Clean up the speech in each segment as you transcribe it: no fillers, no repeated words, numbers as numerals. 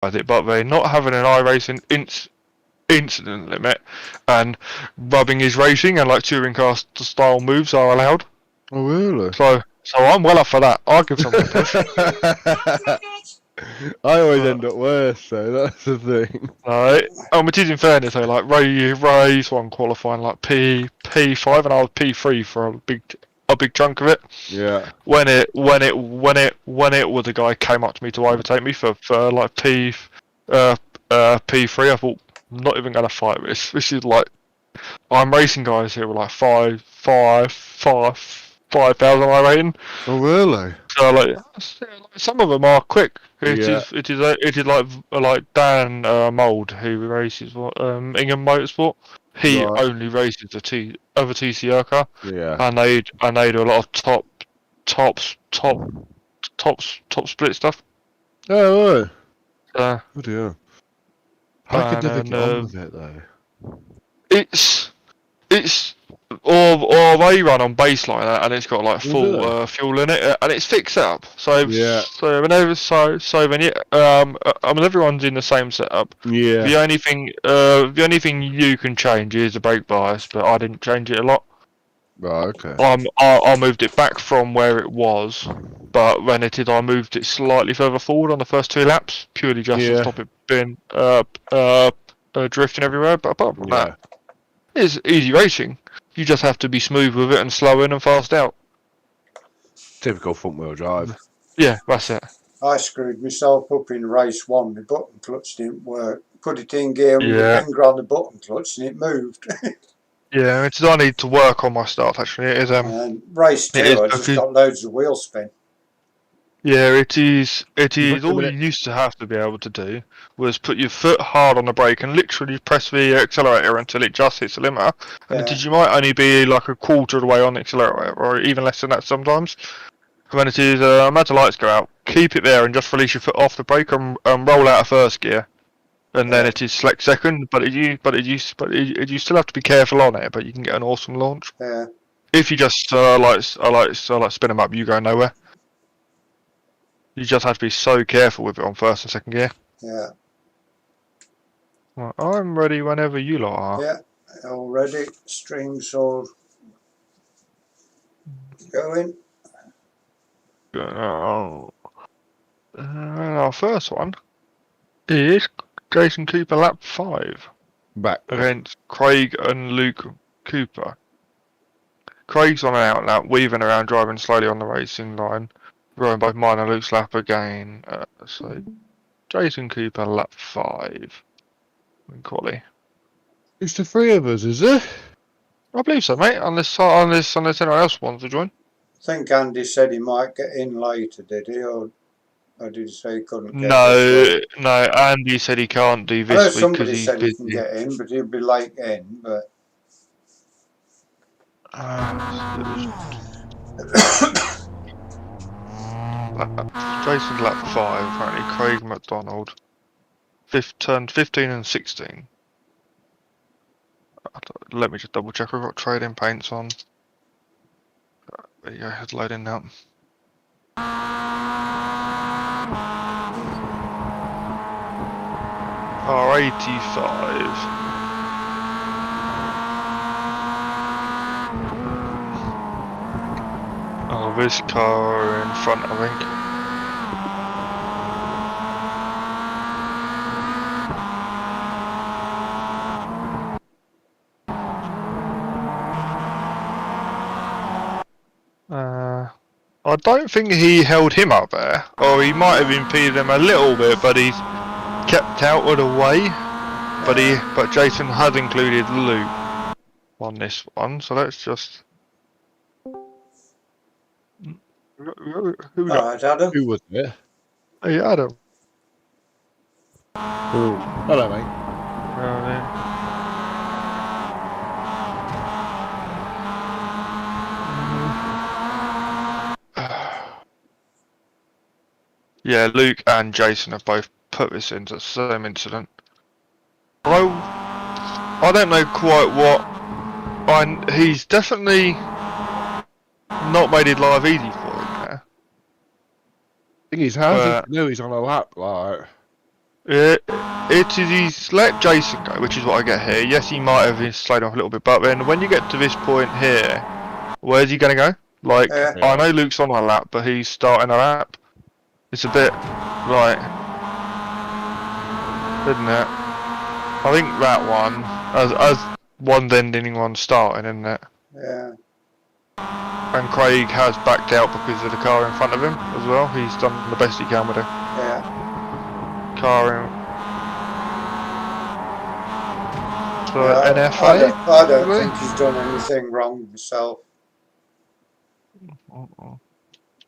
it, but they're not having an iRacing incident limit, and rubbing is racing and like touring car style moves are allowed. Oh really? So I'm well up for that. I'll give someone a push. I always end up worse, so that's the thing. Right. It is in fairness though, like race one qualifying like P5 and I was P3 for a big chunk of it. Yeah. When it was a guy came up to me to overtake me for like P3, I thought I'm not even gonna fight this. This is like I'm racing guys here with like 5,000 I rating. Oh really? So like some of them are quick. It Yeah. is like Dan Mould who races Ingham Motorsport. He Right. only races the other TCR car, Yeah. and they do a lot of top split stuff. Oh right. Uh, Oh dear. I could never and, get on with it though. it's or they run on baseline and it's got like full fuel in it and it's fixed up. So Yeah. so whenever when you I mean everyone's in the same setup. Yeah. The only thing you can change is the brake bias, but I didn't change it a lot. Right. Okay. I moved it back from where it was, but when it did, I moved it slightly further forward on the first 2 laps, purely just to stop it being drifting everywhere. But apart from that, it's easy racing. You just have to be smooth with it and slow in and fast out. Typical front wheel drive. Yeah, that's it. I screwed myself up in race 1. My button clutch didn't work. Put it in gear with the finger on the button clutch and it moved. Yeah, it's I need to work on my stuff actually. It is and race 2, I just got loads of wheel spin. Yeah, it is. All you used to have to be able to do was put your foot hard on the brake and literally press the accelerator until it just hits the limiter. And you might only be like a quarter of the way on the accelerator, or even less than that sometimes. When it is, imagine lights go out, keep it there and just release your foot off the brake and roll out of first gear. And then it is select second, but you still have to be careful on it. But you can get an awesome launch. Yeah. If you just spin them up, you go nowhere. You just have to be so careful with it on first and second gear. Yeah. Well, I'm ready whenever you lot are. Yeah, all ready. Streams all going. Our first one is Jason Cooper lap 5 back against Craig and Luke Cooper. Craig's on an out lap, weaving around, driving slowly on the racing line, running both mine and Luke's lap again. So Jason Cooper lap 5 in quali. It's the 3 of us, is it? I believe so, mate. Unless anyone else wants to join. I think Andy said he might get in later, did he? Or did he say he couldn't get in? No, Andy said he can't do this week because he's somebody said busy. he can get in, but he'll be late in, but... Jason lap 5, apparently Craig McDonald. Turned 15 and 16. Let me just double check, I've got trading paints on. There you go, it's loading now. R85. Oh, this car in front, I think. I don't think he held him up there, or he might have impeded him a little bit, but he's kept out of the way. But Jason had included Luke on this one, so let's just. Alright, Adam. Who was it? Hey, Adam. Oh, hello, mate. Yeah, Luke and Jason have both put this into the same incident. I don't know quite what. He's definitely not made it life easy for him there. Thing is, how does he know he's on a lap? Like, He's let Jason go, which is what I get here. Yes, he might have slowed off a little bit, but then when you get to this point here, where's he going to go? Like, I know Luke's on a lap, but he's starting a lap. It's a bit, right, isn't it? I think that one, as one's ending, one's starting, isn't it? Yeah. And Craig has backed out because of the car in front of him as well. He's done the best he can with it. Yeah. Car in. So Yeah, NFA? I don't think he's done anything wrong himself.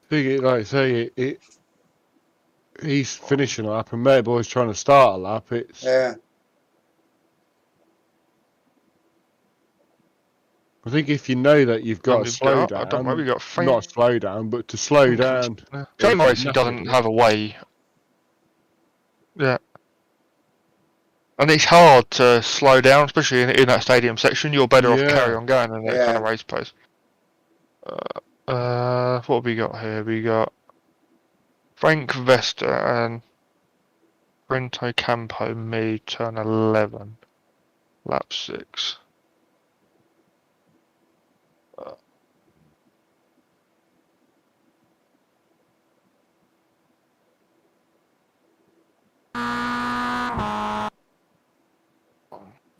Like I say, he's finishing a lap and Mateboy's trying to start a lap. Yeah. I think if you know that you've got to slow down, I don't know, we got not slow down, but to slow down. Game racing doesn't have a way. Yeah. And it's hard to slow down, especially in that stadium section. You're better off carry on going in that kind of race pace. What have we got here? We got Frank Vesta and Brento Campo, me, turn 11, lap 6.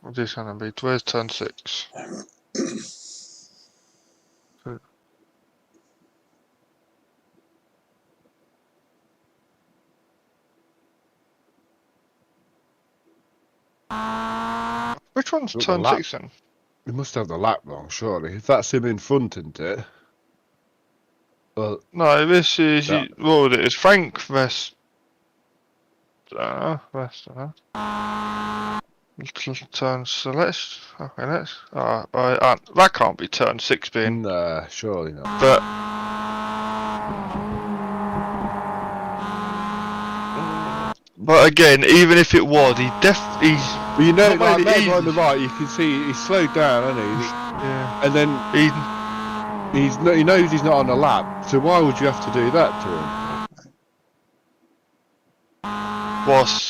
What's this going to be? Where's turn 6? Which one's turn 6 then? We must have the lap wrong, surely. If that's him in front, isn't it? Well, no, this is what it is. Frank Vesta. Turn so let's that can't be turn 6 being. Nah, surely not. But again, even if it was, he's. But you know, like there on the right, you can see he's slowed down, hasn't he? Yeah. And then he knows he's not on a lap, so why would you have to do that to him?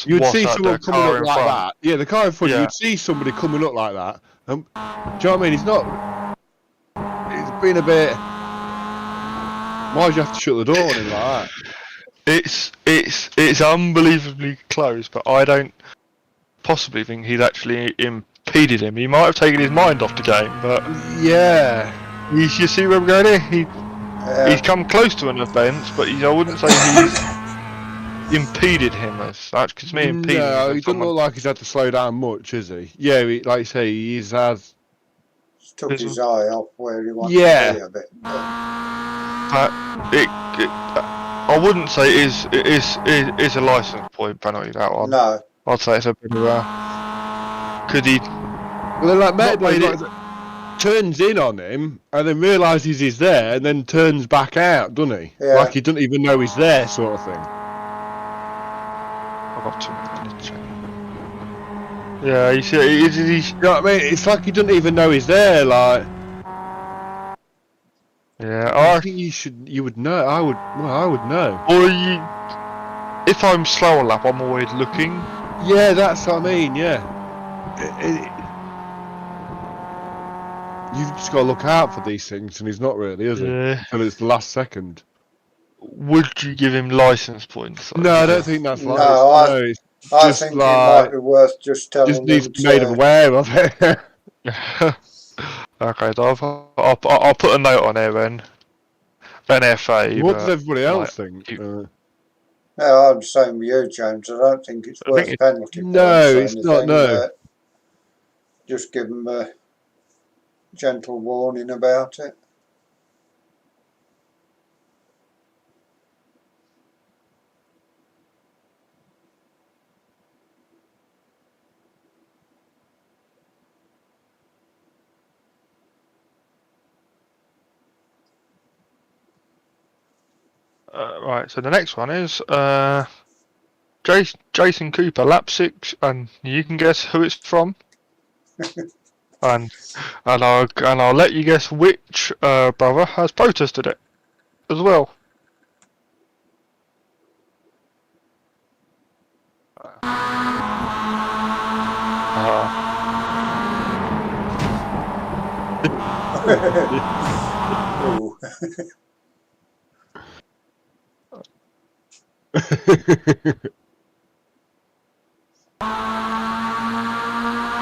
You'd see someone coming up like that. Yeah, the car in front. You'd see somebody coming up like that. Do you know what I mean? He's been a bit. Why'd you have to shut the door on him like that? It's unbelievably close, but I don't possibly think he's actually impeded him. He might have taken his mind off the game, but yeah, you see where we're going here. He's come close to an offence, but I wouldn't say he's impeded him as such. Because me impeding. No, he doesn't look like he's had to slow down much, is he? Yeah, like you say, he's had. Took his eye off where he wanted to be a bit. I wouldn't say it is a licence point penalty, that one. No. I'd say it's a bit of a. Could he? Well, then like Mayday turns in on him and then realises he's there and then turns back out, doesn't he? Yeah. Like he doesn't even know he's there, sort of thing. I've got 2 minutes. Yeah, he's you know what I mean? It's like he doesn't even know he's there, like. Yeah, I think you would know. I would know. Or if I'm slow on lap, I'm always looking. Yeah, that's what I mean. Yeah. You've just got to look out for these things, and he's not really, is he? Until it's the last second. Would you give him licence points? Though? No, I don't think that's like. No, I think it might be worth just telling him. Just needs to be made aware of it. Okay, so I'll put a note on there then. NFA. What does everybody else think? No, I'm the same with you, James. I don't think it's worth penalty. No, it's not. No. Just give him a gentle warning about it. Right, so the next one is Jason Cooper, lap 6, and you can guess who it's from. and I'll let you guess which brother has protested it as well. Ooh.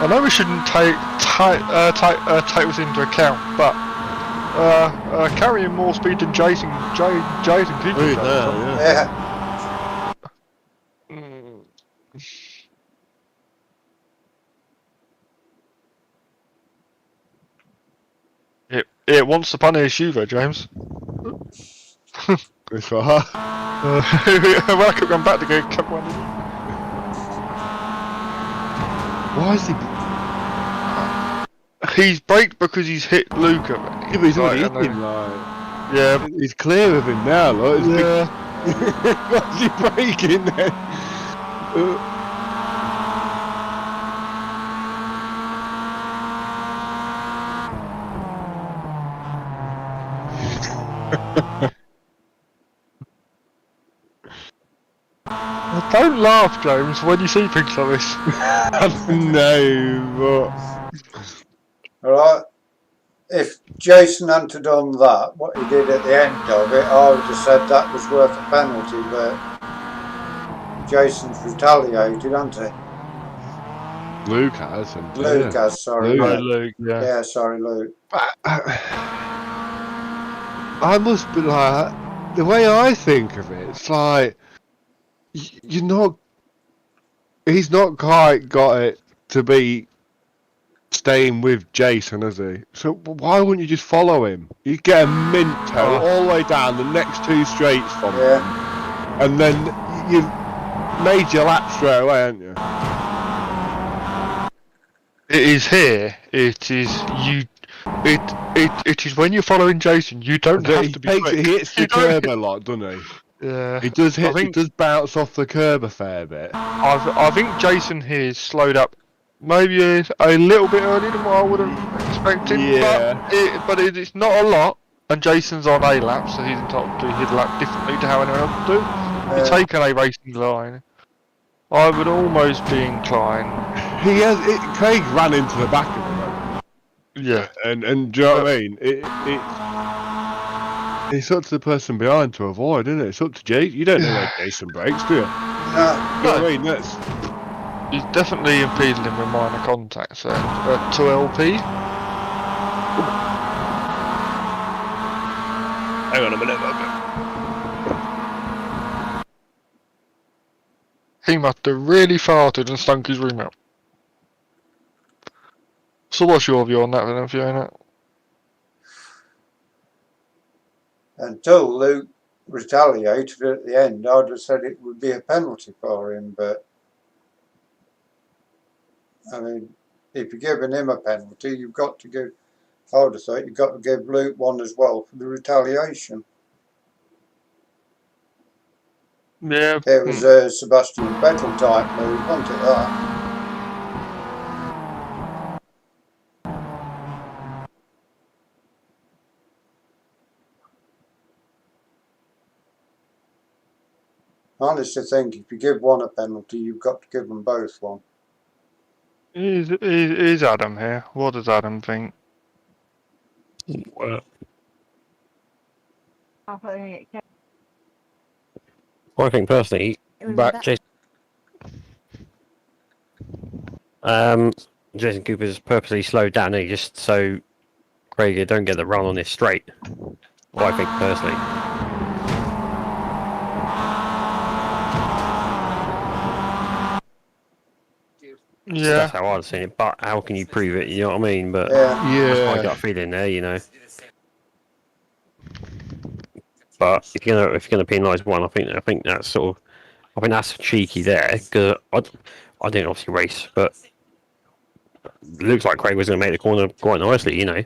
I know we shouldn't take this into account, but carrying more speed than Jason could do. Yeah. It wants to punish you though, James. It's right. Well, I kept going back to go kept one. Why is he? He's braked because he's hit Luca. Yeah, but he's already hit him, like. Yeah. He's clear of him now, look. Yeah. Why's he braking then? Don't laugh, James, when you see things like this. No, Alright. If Jason hadn't done that, what he did at the end of it, I would have said that was worth a penalty, but Jason's retaliated, hasn't he? Luke has. Luke has, sorry. Luke, yeah. Yeah, sorry, Luke. I must be like, the way I think of it, it's like, he's not quite got it to be staying with Jason, has he? So why wouldn't you just follow him? You get a minto all the way down the next two straights from him, and then you've made your lap straight away, haven't you? It is here. It is you. It is when you're following Jason. You don't have to be quick. He hits the curb a lot, doesn't he? Yeah. He does hit. He does bounce off the curb a fair bit. I think Jason here slowed up, maybe a little bit earlier than what I would have expected. Yeah. But it's not a lot. And Jason's on a lap, so he's entitled to his lap differently to how anyone else would do. You're taking a racing line. I would almost be inclined. Craig ran into the back of him. Yeah. And do you know what I mean? It's up to the person behind to avoid, isn't it? It's up to Jason. You don't know where Jason brakes, do you? No. You know what I mean? He's definitely impeded him with minor contacts there. 2LP. Hang on a minute. He must have really farted and stunk his room out. So what's your view on that then, Fiona? Until Luke retaliated at the end, I'd have said it would be a penalty for him, but I mean, if you're giving him a penalty, you've got to give, I would have thought you've got to give Luke one as well for the retaliation. Yeah. It was a Sebastian Vettel type move, wasn't it, that? I honestly think if you give one a penalty, you've got to give them both one. Is Adam here? What does Adam think? Well, I think personally, Jason Cooper's purposely slowed down just so Craig don't get the run on this straight. Well, I think personally. Yeah. That's how I'd seen it, but how can you prove it? You know what I mean? But yeah, I got a feeling there, you know. But if you're gonna penalise one, I think that's sort of, I think that's cheeky there because I didn't obviously race, but it looks like Craig was gonna make the corner quite nicely, you know.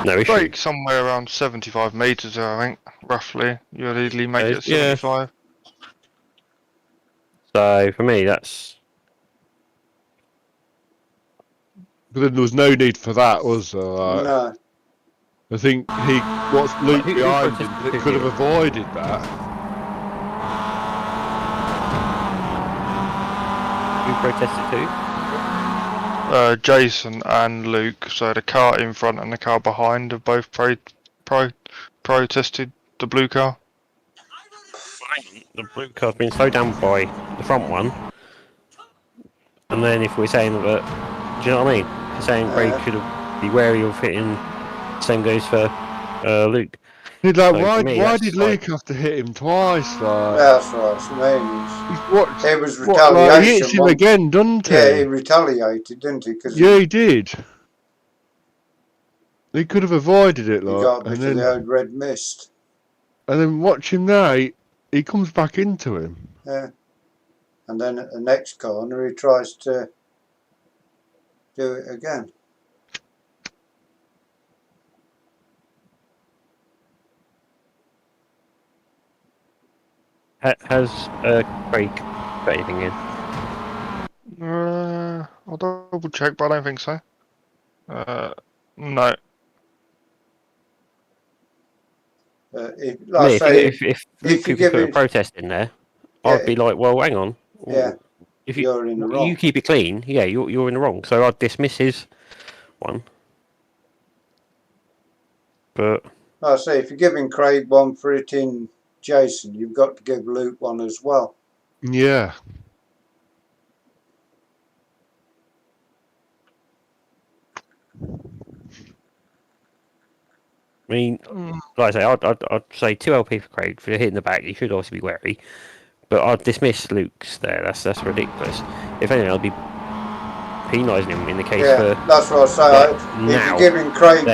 No issue. Break somewhere around 75 metres there, I think, roughly. You'd easily make it 75. So for me, that's. But there was no need for that, was there? no. I think what's Luke behind him that could have avoided that. You protested too? Jason and Luke, so the car in front and the car behind have both protested the blue car. The blue car's been slowed down by the front one, and then if we're saying that, do you know what I mean? If we're saying Craig should be wary of hitting. Same goes for Luke. He's like, So why did Luke have to hit him twice? Like, That's what I mean. It was like, retaliation. he hits him again, doesn't he? Yeah, he retaliated, didn't he? Yeah, he did. He could have avoided it, he like, got a bit of the old red mist. And then watch him now. He comes back into him. Yeah. And then at the next corner, he tries to do it again. Has Craig got anything in? I'll double check, but I don't think so. No. If Luke put a protest in there, I'd be like, well, hang on. Yeah. If you're in the wrong. You keep it clean, yeah, you're in the wrong. So I'd dismiss his one. But I say, if you're giving Craig one for hitting Jason, you've got to give Luke one as well. Yeah. I mean, like I say, I'd say 2 LP for Craig for hitting the back. He should obviously be wary, but I'd dismiss Luke's there. That's ridiculous. If anything, I'd be penalising him in the case for. That's what I say. If you're giving Craig 2,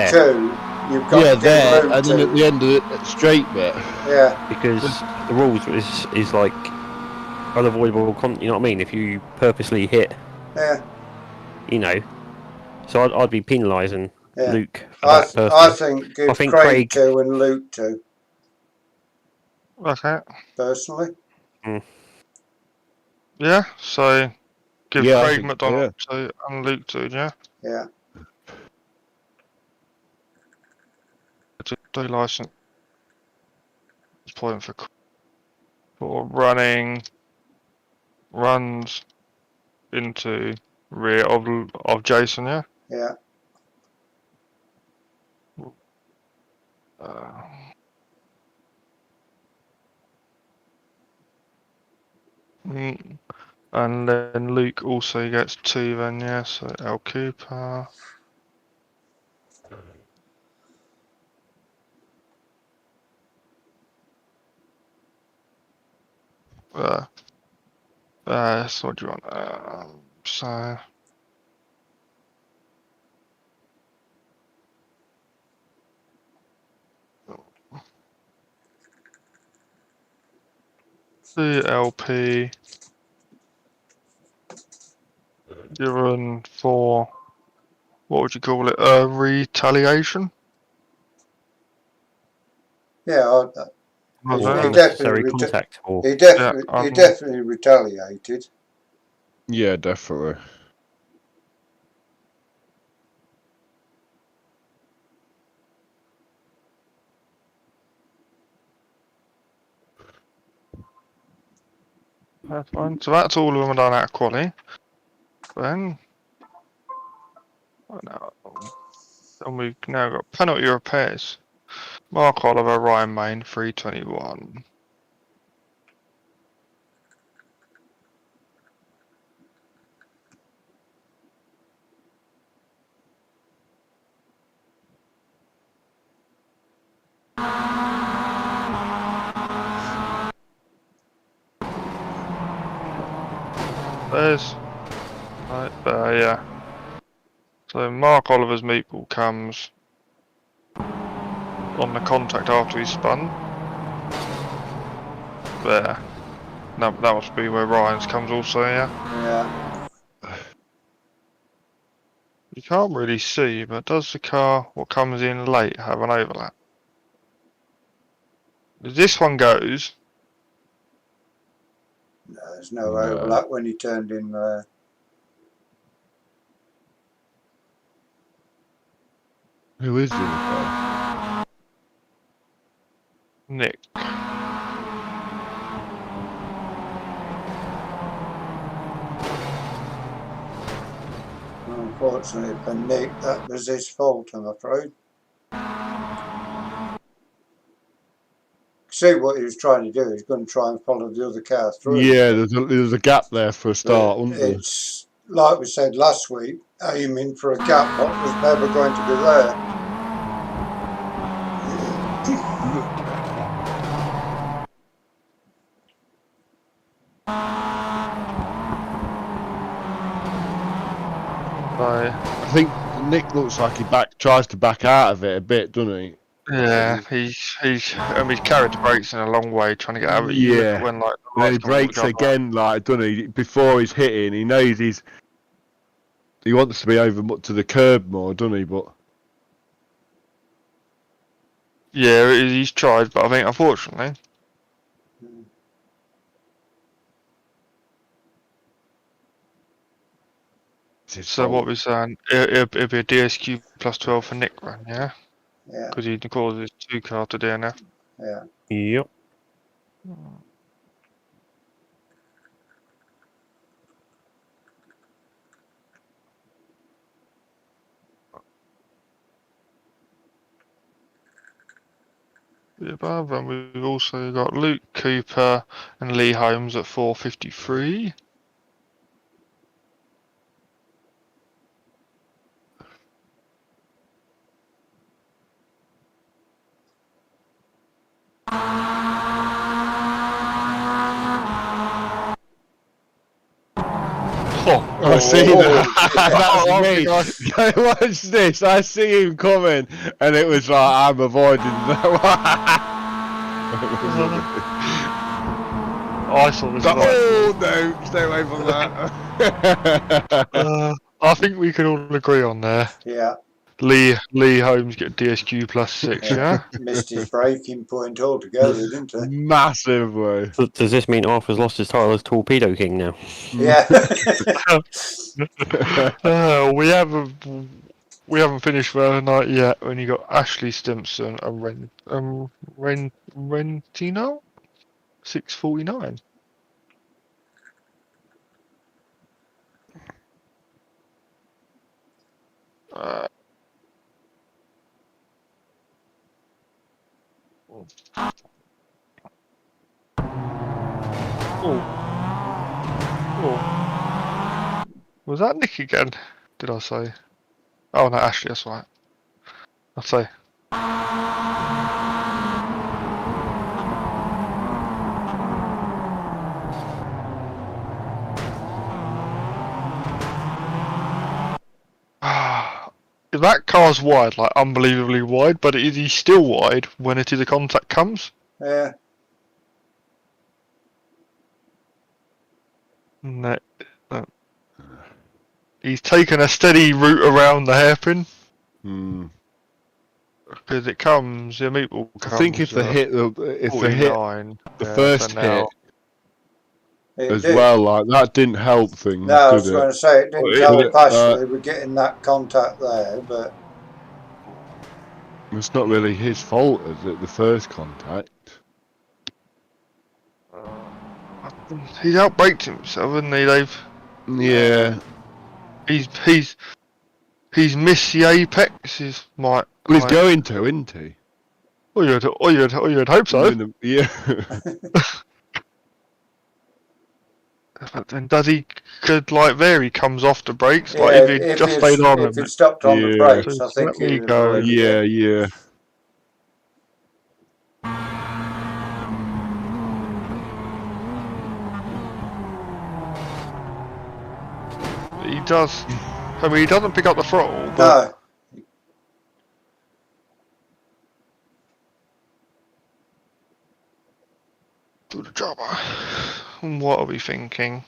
you've got to give Luke and 2. then at the end of the straight bit. Yeah. Because the rules is like unavoidable. You know what I mean? If you purposely hit. Yeah. You know. So I'd be penalising. Yeah. Luke. I think give Craig 2 and Luke 2. Okay. Personally. Yeah, so give Craig McDonald 2 and Luke 2, yeah? Yeah. Do license point for running runs into rear of Jason, yeah? Yeah. And then Luke also gets 2 then, yeah, so L Cooper. So what do you want? So CLP given for, what would you call it, retaliation? Yeah, he definitely retaliated. Yeah, definitely. That's fine. So that's all of them done out of quality. Then, and we've now got penalty repairs. Mark Oliver, Ryan Main, 321. There's right there, yeah. So Mark Oliver's meatball comes on the contact after he's spun. There. No, that must be where Ryan's comes also, yeah? Yeah. You can't really see, but does the car, what comes in late, have an overlap? This one goes. No, there's no overlap when he turned in there. Who is the other guy? Nick. Unfortunately for Nick, that was his fault, I'm afraid. See what he was trying to do. He's going to try and follow the other car through. Yeah, there's a gap there for a start, wasn't there? It's like we said last week, aiming for a gap what was never going to be there. I think Nick looks like he tries to back out of it a bit, doesn't he? Yeah, he's carried the brakes in a long way trying to get out of it. You look at when like the Then he lights come on, brakes which again, like, doesn't he? Before he's hitting, he knows he wants to be over to the curb more, doesn't he? But yeah, he's tried, but I think unfortunately. So what we're saying, it'll be a DSQ plus 12 for Nick run, yeah? Yeah. Because he calls his 2 car to DNF. Yeah. Yep. Yeah, above them we've also got Luke Cooper and Lee Holmes at 4:53. I see that. That's me. Watch this. I see him coming, and it was like I'm avoiding that. I saw this. Oh no! Stay away from that. I think we can all agree on there. Yeah. Lee Holmes get DSQ plus 6, yeah? Missed his braking point altogether, didn't he? Massively. Does this mean Arthur's lost his title as Torpedo King now? Yeah. We haven't finished for the night yet. When you got Ashley Stimpson and Rentino, 6:49. Was that Nick again? Did I say? Oh no, Ashley, that's right. I'll say. That car's wide, like unbelievably wide, but is he still wide when it is a contact comes? Yeah. No. He's taken a steady route around the hairpin. Because it comes, the meatball comes. I think if they hit the first hit as well, like that didn't help things. No, I was going to say it didn't help Ashley with getting that contact there, but it's not really his fault, is it? The first contact. He's outbraked himself, hasn't he? Yeah. He's missed the apex. He's going to, isn't he? Well, you'd hope so. Yeah. But then does he there he comes off the brakes? Yeah, like if he just stayed on if it stopped on the brakes, I think he would go. Yeah. He does. I mean, he doesn't pick up the throttle. But no. Do the job. What are we thinking?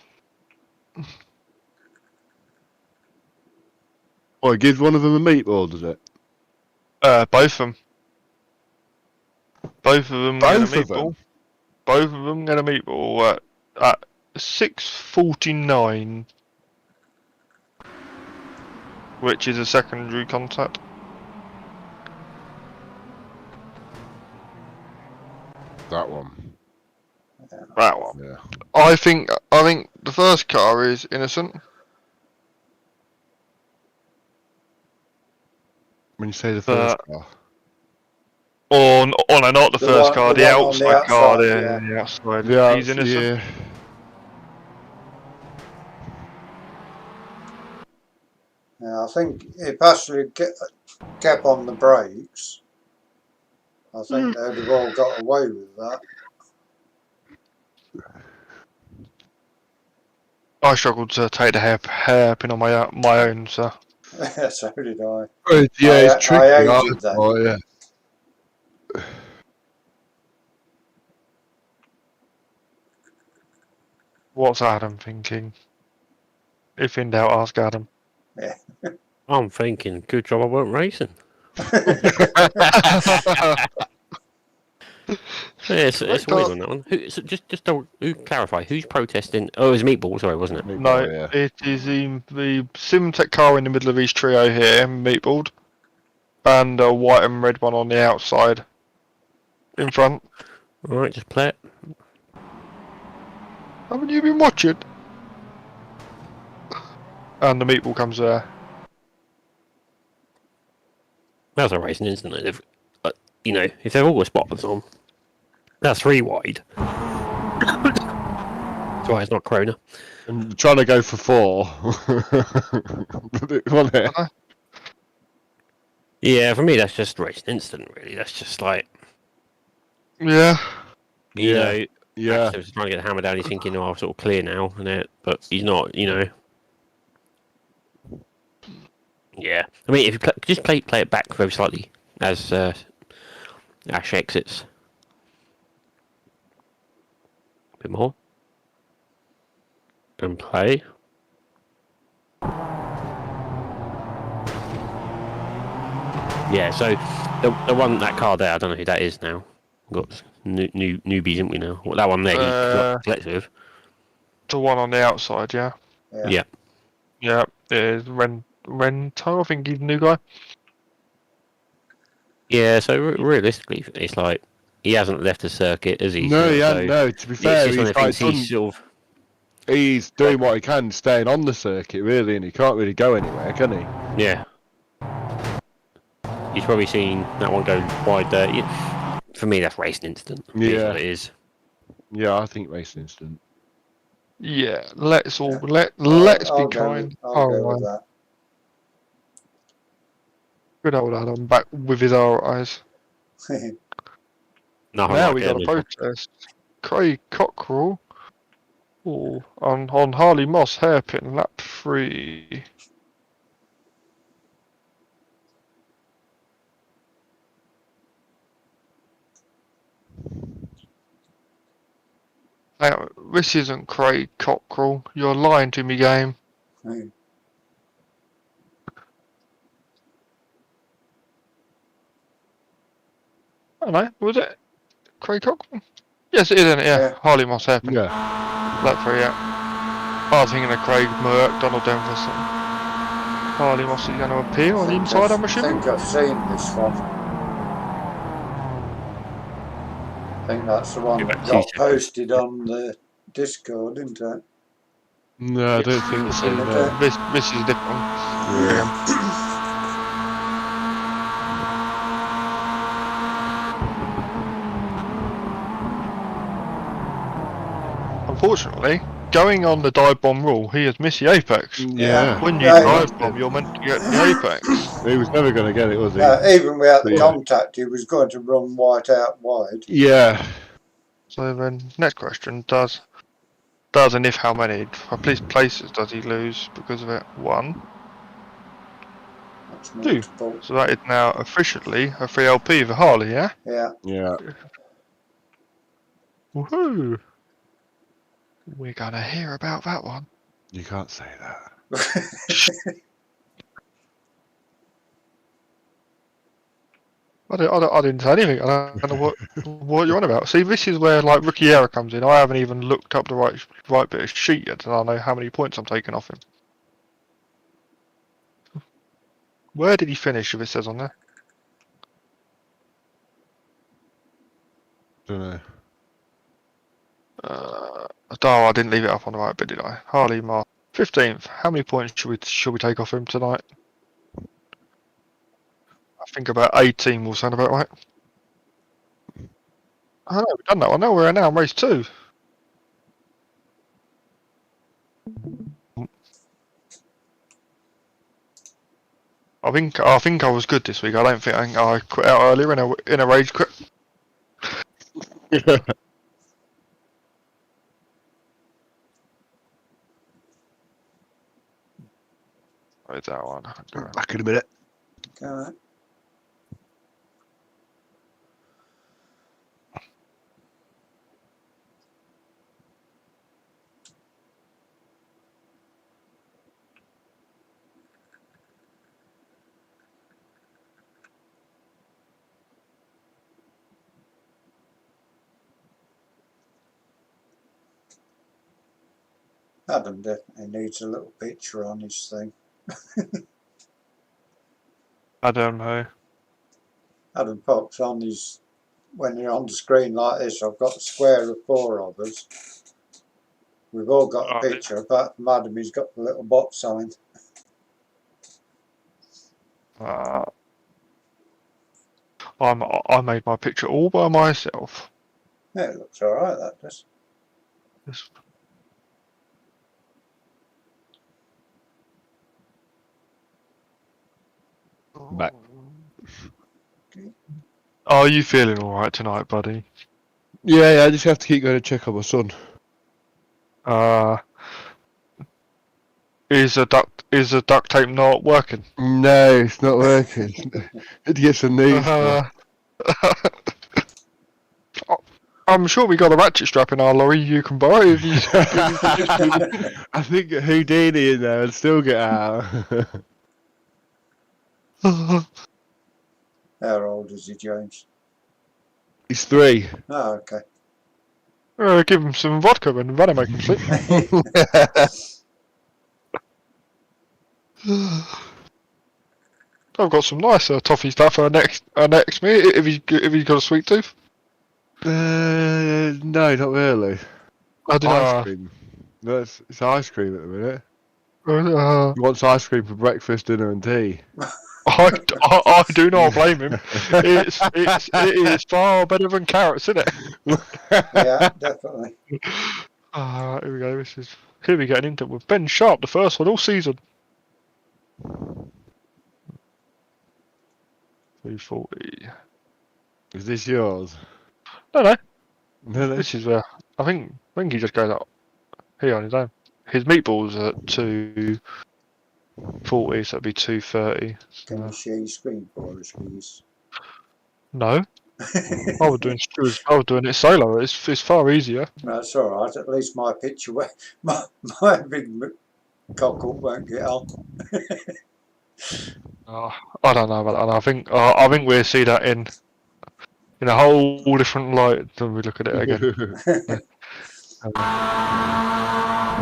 Well, it gives one of them a meatball, does it? Both of them. Both of them get a meatball. Both of them get a meatball at 6:49, which is a secondary contact. That one. That one. Yeah. I think the first car is innocent. When you say the first car. Or no, not the first car, the one on the outside car, outside, the outside. Yeah, He's innocent. yeah. Yeah, I think if Ashley kept on the brakes, I think they'd have all got away with that. I struggled to take the hairpin on my own, so. So did I. Yeah, it's tricky. I hated that. Oh, yeah. What's Adam thinking? If in doubt, ask Adam. Yeah. I'm thinking, good job I weren't racing. Yeah, it's a weird one, that one. Just to clarify, who's protesting? Oh, it was Meatball, sorry, wasn't it? No, yeah. it is the Simtech car in the middle of each trio here, Meatballed, and a white and red one on the outside, in front. Alright, just play it. Haven't you been watching? And the Meatball comes there. That was a racing incident. If, you know, if they've all got spotters on, that's 3 wide. That's why it's not Corona. And trying to go for 4. Wasn't it? Yeah, for me, that's just racing incident, really. That's just like, Yeah. you know, Yeah. Max was trying to get the hammer down. He's thinking, "Oh, I'm sort of clear now," but he's not. You know. Yeah, I mean, if you just play it back very slightly as Ash exits. A bit more. And play. Yeah, so the one, that car there, I don't know who that is now. We've got newbies, haven't we now? Well, that one there, he collects with. The one on the outside, yeah. Yeah. Yeah, it is Rento, I think he's the new guy. Yeah, so realistically, it's like, he hasn't left the circuit, has he? No, So, he hasn't. No, to be fair, he's doing what he can, staying on the circuit, really, and he can't really go anywhere, can he? Yeah. He's probably seen that one go wide there. Yeah. For me, that's racing incident. It is what it is. Yeah, I think racing incident. Yeah, let's be kind. I'll go with that. Good old Adam, back with his eyes. No, Now we got a protest. Craig Cockrell. Ooh, on Harley Moss hairpin, lap 3. Now, this isn't Craig Cockrell. You're lying to me, game. I don't know, was it Craig Cockrell? Yes, it is, isn't it? Yeah. Harley Moss hairpin. Yeah. Lap 3, yeah. I was thinking of Craig Merck, Donald Denvers. Harley Moss is going to appear on the inside, I'm assuming. I think I've seen this one. I think that's the one that got posted on the Discord, isn't it? No, I don't think so. No. This is different. Yeah. Unfortunately, going on the dive bomb rule, he has missed the apex. Yeah. When you dive bomb, you're meant to get the apex. He was never going to get it, was he? Even without the contact, he was going to run white out wide. Yeah. So then, next question: Does and if how many places does he lose because of it? 1, 2. So that is now officially a 3LP for Harley, yeah? Yeah. Yeah. Woohoo! We're gonna hear about that one. You can't say that. I didn't say anything. I don't know what you're on about. See, this is where like rookie error comes in. I haven't even looked up the right bit of sheet yet, and I know how many points I'm taking off him. Where did he finish? If it says on there. Don't know. I didn't leave it up on the right bit, did I? Harley Mar 15th. How many points should we take off him tonight? think about 18 will sound about right. I know, we've done that one. Now we're now in race 2. I think I was good this week. I don't think I quit out earlier in a rage quit. Where's that one? Back in a minute. Okay. Adam definitely needs a little picture on his thing. I don't know. Adam pops on his, when you're on the screen like this, I've got a square of 4 of us. We've all got a picture, apart from Adam, he's got the little box on him. I made my picture all by myself. Yeah, it looks alright, that does. Yes. Back. Okay. Are you feeling alright tonight, buddy? Yeah, I just have to keep going to check on my son. Is the duct tape not working? No, it's not working. Had to get some new stuff. I'm sure we got a ratchet strap in our lorry you can borrow if you. I think Houdini in there and still get out. How old is he, James? He's 3. Oh, okay. Give him some vodka and that'll make him sleep. I've got some nice toffee stuff for next me if he's got a sweet tooth. No, not really. I don't Ice know. cream. No, it's ice cream at the minute. He He wants ice cream for breakfast, dinner, and tea. I do not blame him. It is far better than carrots, isn't it? Yeah, definitely. Here we go. Here we getting into it with Ben Sharp, the first one all season. 340. Is this yours? No. No. This is where I think he just goes up here on his own. His meatballs are 240, so it'd be 230. Can you share your screen for us, please? No. I was doing Stewards. I was doing it solo. It's far easier. That's alright, at least my picture, my big cockle won't get on. I don't know about that. I think we'll see that in a whole different light when we look at it again.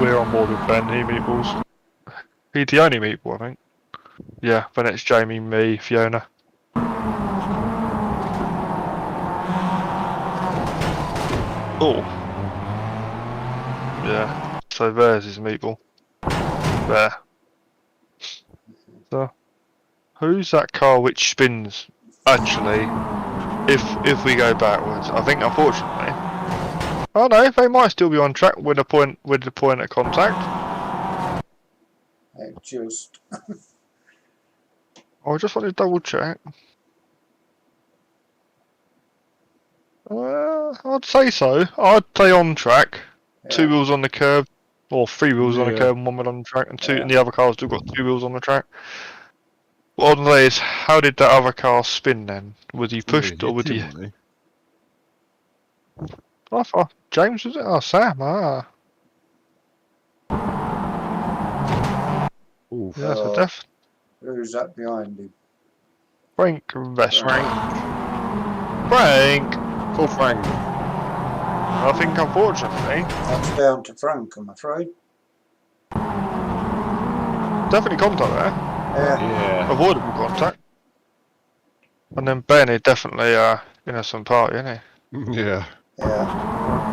We're on board with Ben. He meatballs. He's the only meatball, I think. Yeah, then it's Jamie, me, Fiona. Oh. Yeah. So there's his meatball. There. So, who's that car which spins? Actually, if we go backwards, I think unfortunately. Oh no, they might still be on track with the point of contact. It just I just want to double check. I'd say so. I'd say on track. yeah. 2 wheels on the curb, or 3 wheels on the curb, and 1 wheel on the track, and the other car's still got 2 wheels on the track. What I'd say is, how did that other car spin then? Was he pushed or was he? I thought James was it? Oh, Sam. Ooh, Yeah, so def. Who's that behind him? Frank Vestrank. Frank. Call Frank. I think unfortunately, That's down to Frank, I'm afraid. definitely contact there. Yeah. Avoidable contact. And then Ben is definitely some party, isn't he? Yeah. Yeah.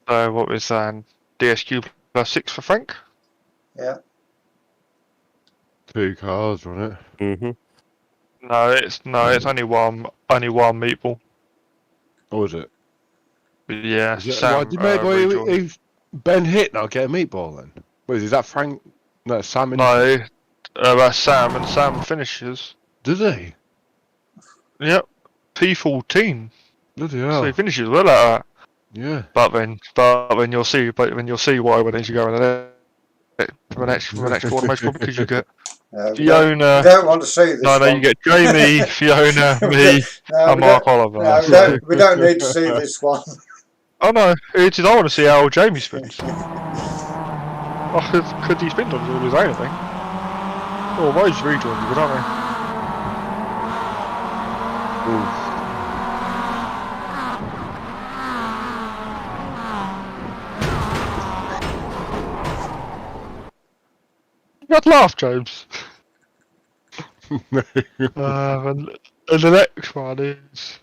So what we're saying, DSQ +6 for Frank. Yeah. 2 cars, wasn't it? Mm-hmm. It's only one meatball. Or was it? Yeah, Why Sam did rejoined. who's Ben Hit not get a meatball then? Wait, is that Frank? No, Sam. No, that's Sam, and Sam finishes. Does he? Yep, P14. Bloody So he hell. finishes well at that. Yeah. But then you'll see why when you go in the next corner most probably because you get We Fiona. don't want to see this No, one. you get Jamie, Fiona, me, and Mark Oliver. No, we don't need to see this one. Oh no, it is. I want to see how Jamie spins. Oh, could he spin on his own thing? Oh, those rejoins are good, aren't they? Oof. You'd laugh, James. And the next one is.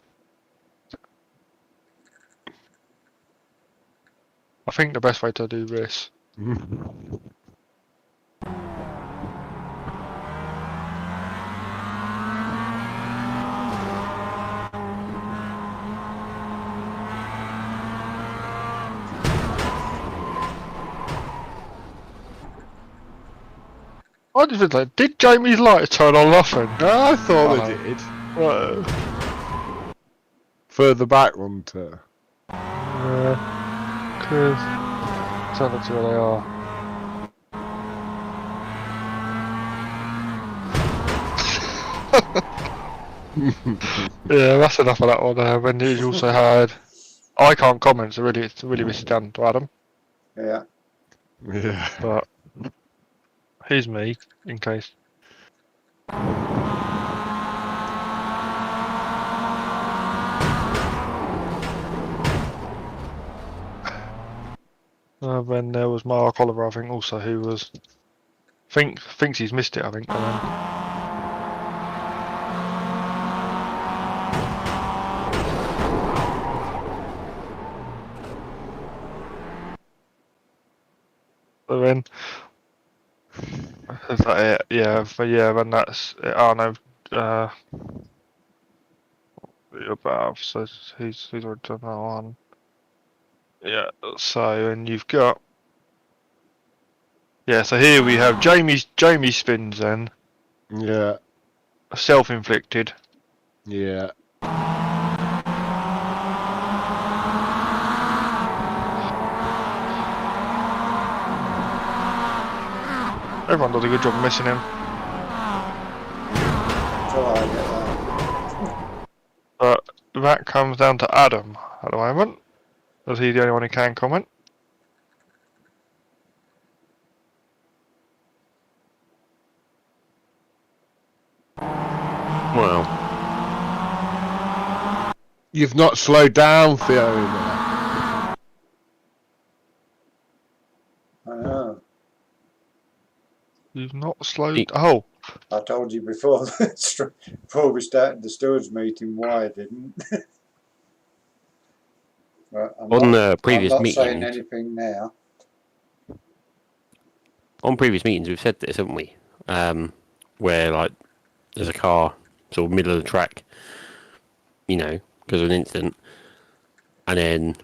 I think the best way to do this. I just think, like, did Jamie's lights turn on nothing? I thought they did. Further back, wasn't it? Yeah, because tell them to where they are. Yeah, that's enough of that one. When you also had, I can't comment, so it's really missed down to Adam. Yeah. Yeah. But here's me, in case. Then there was Mark Oliver, I think, also, who was thinks he's missed it, I think. But then is that it? Yeah, but yeah, then that's it. Oh no, above. So he's already done that one. Yeah. So and you've got. Yeah. So here we have Jamie spins then. Yeah. Self-inflicted. Yeah. Everyone does a good job of missing him. Until I get that. But that comes down to Adam at the moment. As he's the only one who can comment. Well, You've not slowed down, Fiona. I know. You've not slowed. Oh. I told you before before we started the stewards meeting why I didn't. But on the previous I'm not saying meetings, anything now. on previous meetings, we've said this, haven't we? Where like there's a car sort of middle of the track, you know, because of an incident, and then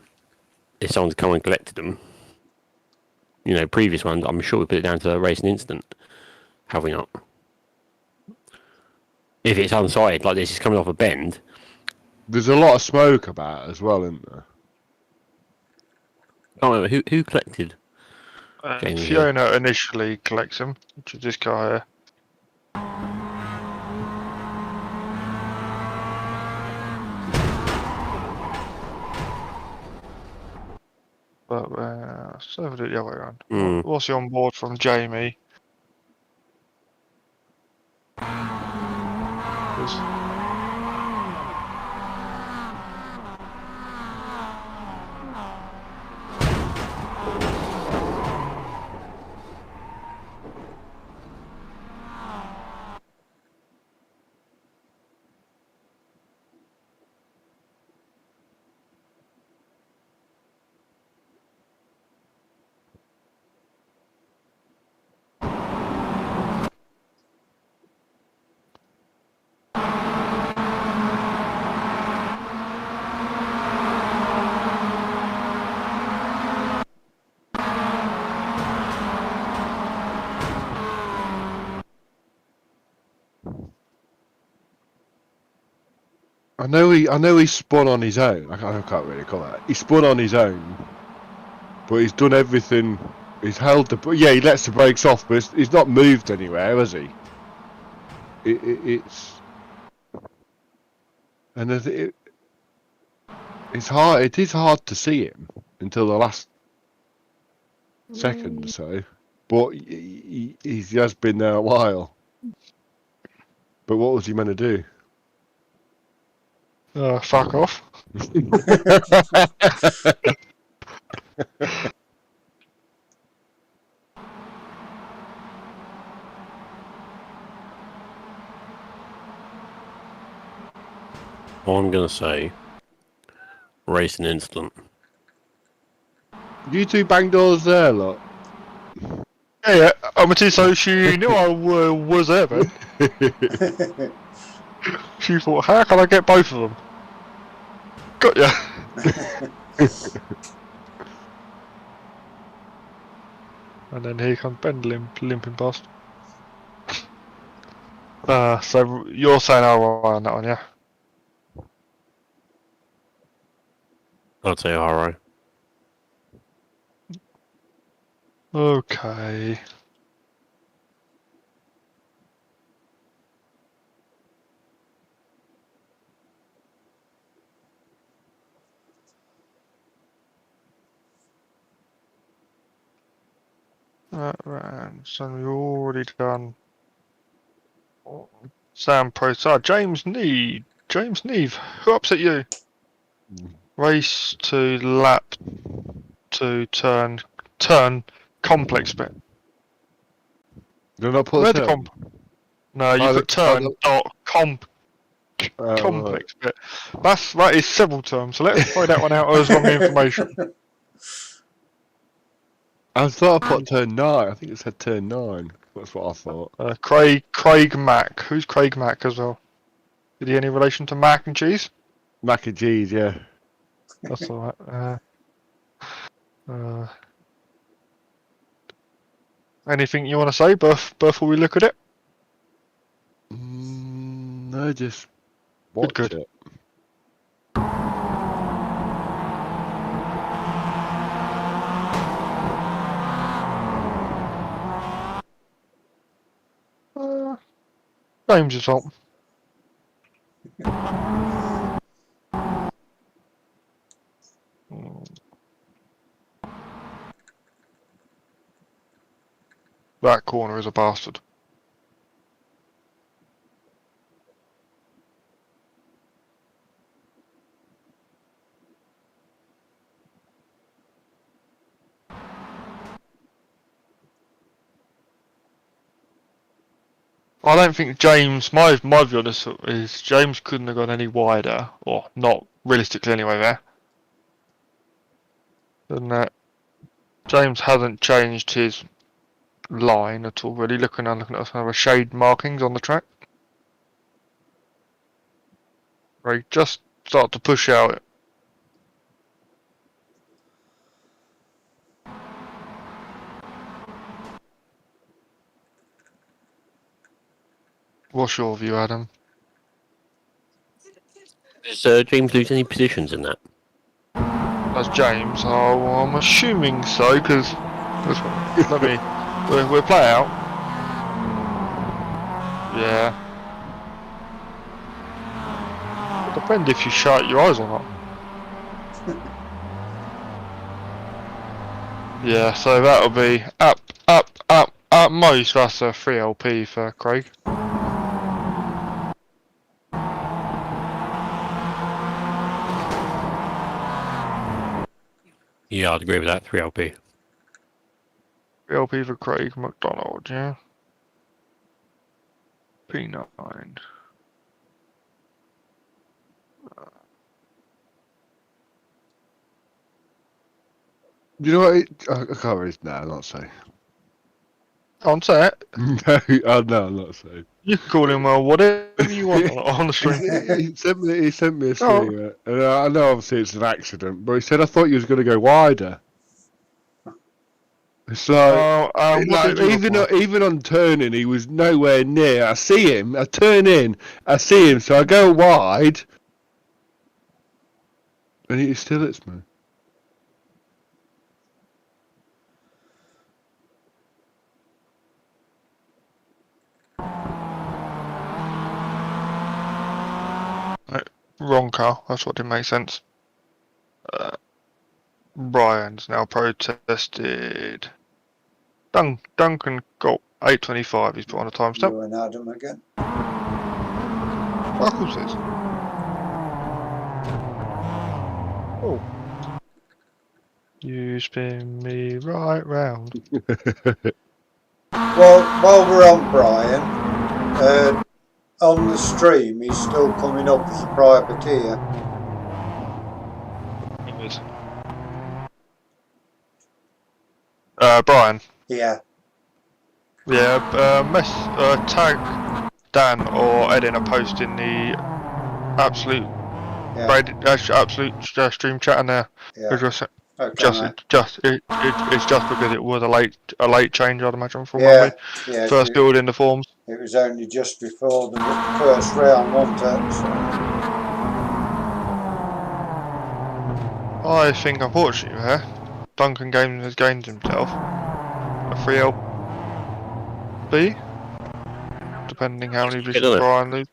if someone's come and collected them, you know, previous ones, I'm sure we put it down to a racing incident. Have we not? If it's unsighted like this, it's coming off a bend. There's a lot of smoke about as well, isn't there? I can't remember who collected. Jamie here. Fiona initially collects him, which is this guy here. But so we'll do it the other way around. Mm. What's he on board from Jamie? I know he spun on his own. I can't really call that. He spun on his own, but he's done everything. He's held the. Yeah, he lets the brakes off, but he's not moved anywhere, has he? It's and it's hard. It is hard to see him until the last second or so, but he has been there a while. But what was he meant to do? Fuck off. I'm gonna say racing incident. You two bang doors there, look. Yeah, so she knew I was there, man. She thought, how can I get both of them? Got ya. And then here comes Ben limping past. So you're saying alright on that one, yeah? I'd say alright. Okay. Right, so we've already done Sam Pro. So James Neve, who upset you? Race to lap to turn complex bit. Did I put Where the comp? No, you put turn dot complex bit. That is several terms. So let's throw that one out as wrong information. I thought I put turn 9. I think it said turn 9. That's what I thought. Craig Mack. Who's Craig Mack as well? Is he any relation to Mac and Cheese? Mac and cheese, yeah. That's alright. Anything you want to say, before we look at it? No, just watch Good. it. James' fault. That corner is a bastard. I don't think James, my view on this is James couldn't have gone any wider, or not realistically anyway there. And that James hasn't changed his line at all really, looking at some of the shade markings on the track. Right, just start to push out. What's your view, Adam? Does James lose any positions in that? That's James. Oh, well, I'm assuming so, because we'll play out. Yeah. It depends if you shut your eyes or not. Yeah, so that'll be up. At most, that's a 3 LP for Craig. Yeah, I'd agree with that. 3 LP. 3 LP for Craig McDonald, yeah. P9. You know what? I can't really. No, I'm not saying. On set. No, I'm not saying. You can call him whatever you want on the stream. He sent me a stream, and I know obviously it's an accident, but he said I thought you was going to go wider. It's like, even on turning, he was nowhere near. I see him, I turn in, I see him, so I go wide, And it still hits me. Wrong car. That's what didn't make sense. Brian's now protested. Duncan got 8:25. He's put on a timestamp. You and Adam again. Michael says. Oh. You spin me right round. Well, while we're on Brian, on the stream he's still coming up as a privateer. Brian. Yeah. Yeah, tag Dan or Ed in a post in the absolute stream chat in there. Yeah. It's Okay, just because it was a late change, I'd imagine, from yeah, when we first filled in the forms. It was only just before the first round, wasn't it? So. I think, unfortunately, Duncan has gained himself a 3LB, depending how many positions Brian loses.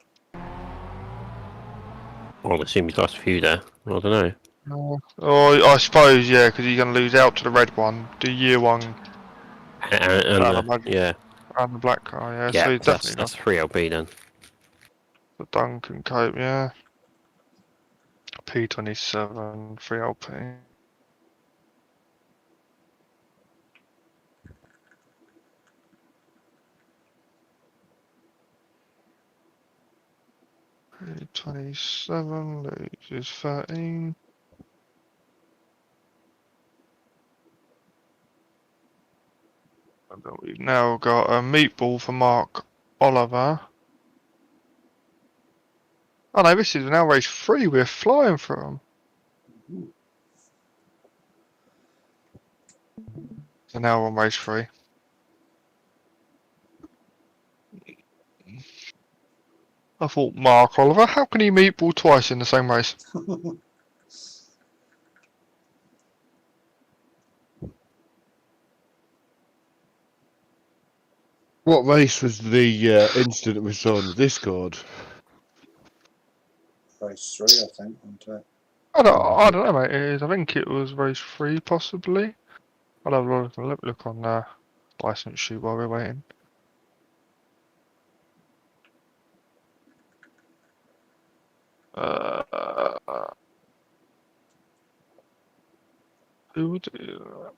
Well, it seems he's lost a few there. I don't know. Oh, I suppose, yeah, because he's going to lose out to the red one, the year one, and the black car, yeah. Yeah, So he's definitely that's 3LB then. The Duncan Cope, yeah. P27, 3LP. P27 loses 13. And then we've now got a meatball for Mark Oliver. Oh no, this is now race 3, we're flying through them. So now we're on race 3. I thought, Mark Oliver, how can he meatball twice in the same race? What race was the incident we saw on the Discord? Race 3, I think, wasn't it? I don't know, mate. I think it was race 3, possibly. I'll have a look on license sheet while we're waiting. Who would do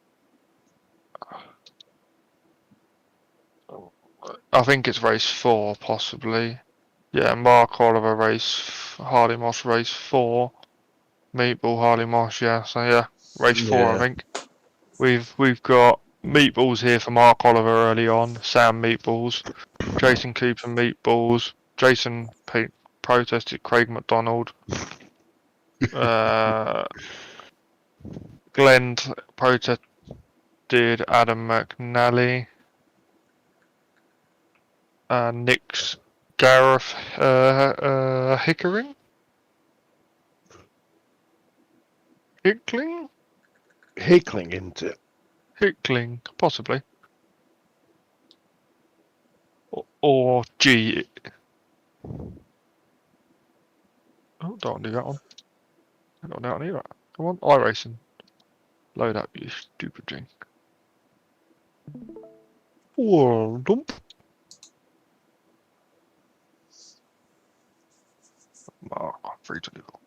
I think it's race 4, possibly. Yeah, Mark Oliver Harley Moss race 4. Meatball Harley Moss, yeah. So yeah, race 4, I think. We've got meatballs here for Mark Oliver early on. Sam meatballs, Jason Cooper meatballs. Jason protested Craig McDonald. Glenn protested Adam McNally. Nick's Gareth Hickling? Hickling? Hickling, isn't it? Hickling, possibly. Or G. Oh, don't do that one. I don't know how to do that. Come on, iRacing. Load up, you stupid thing. Whoa, dump. Mark, 324.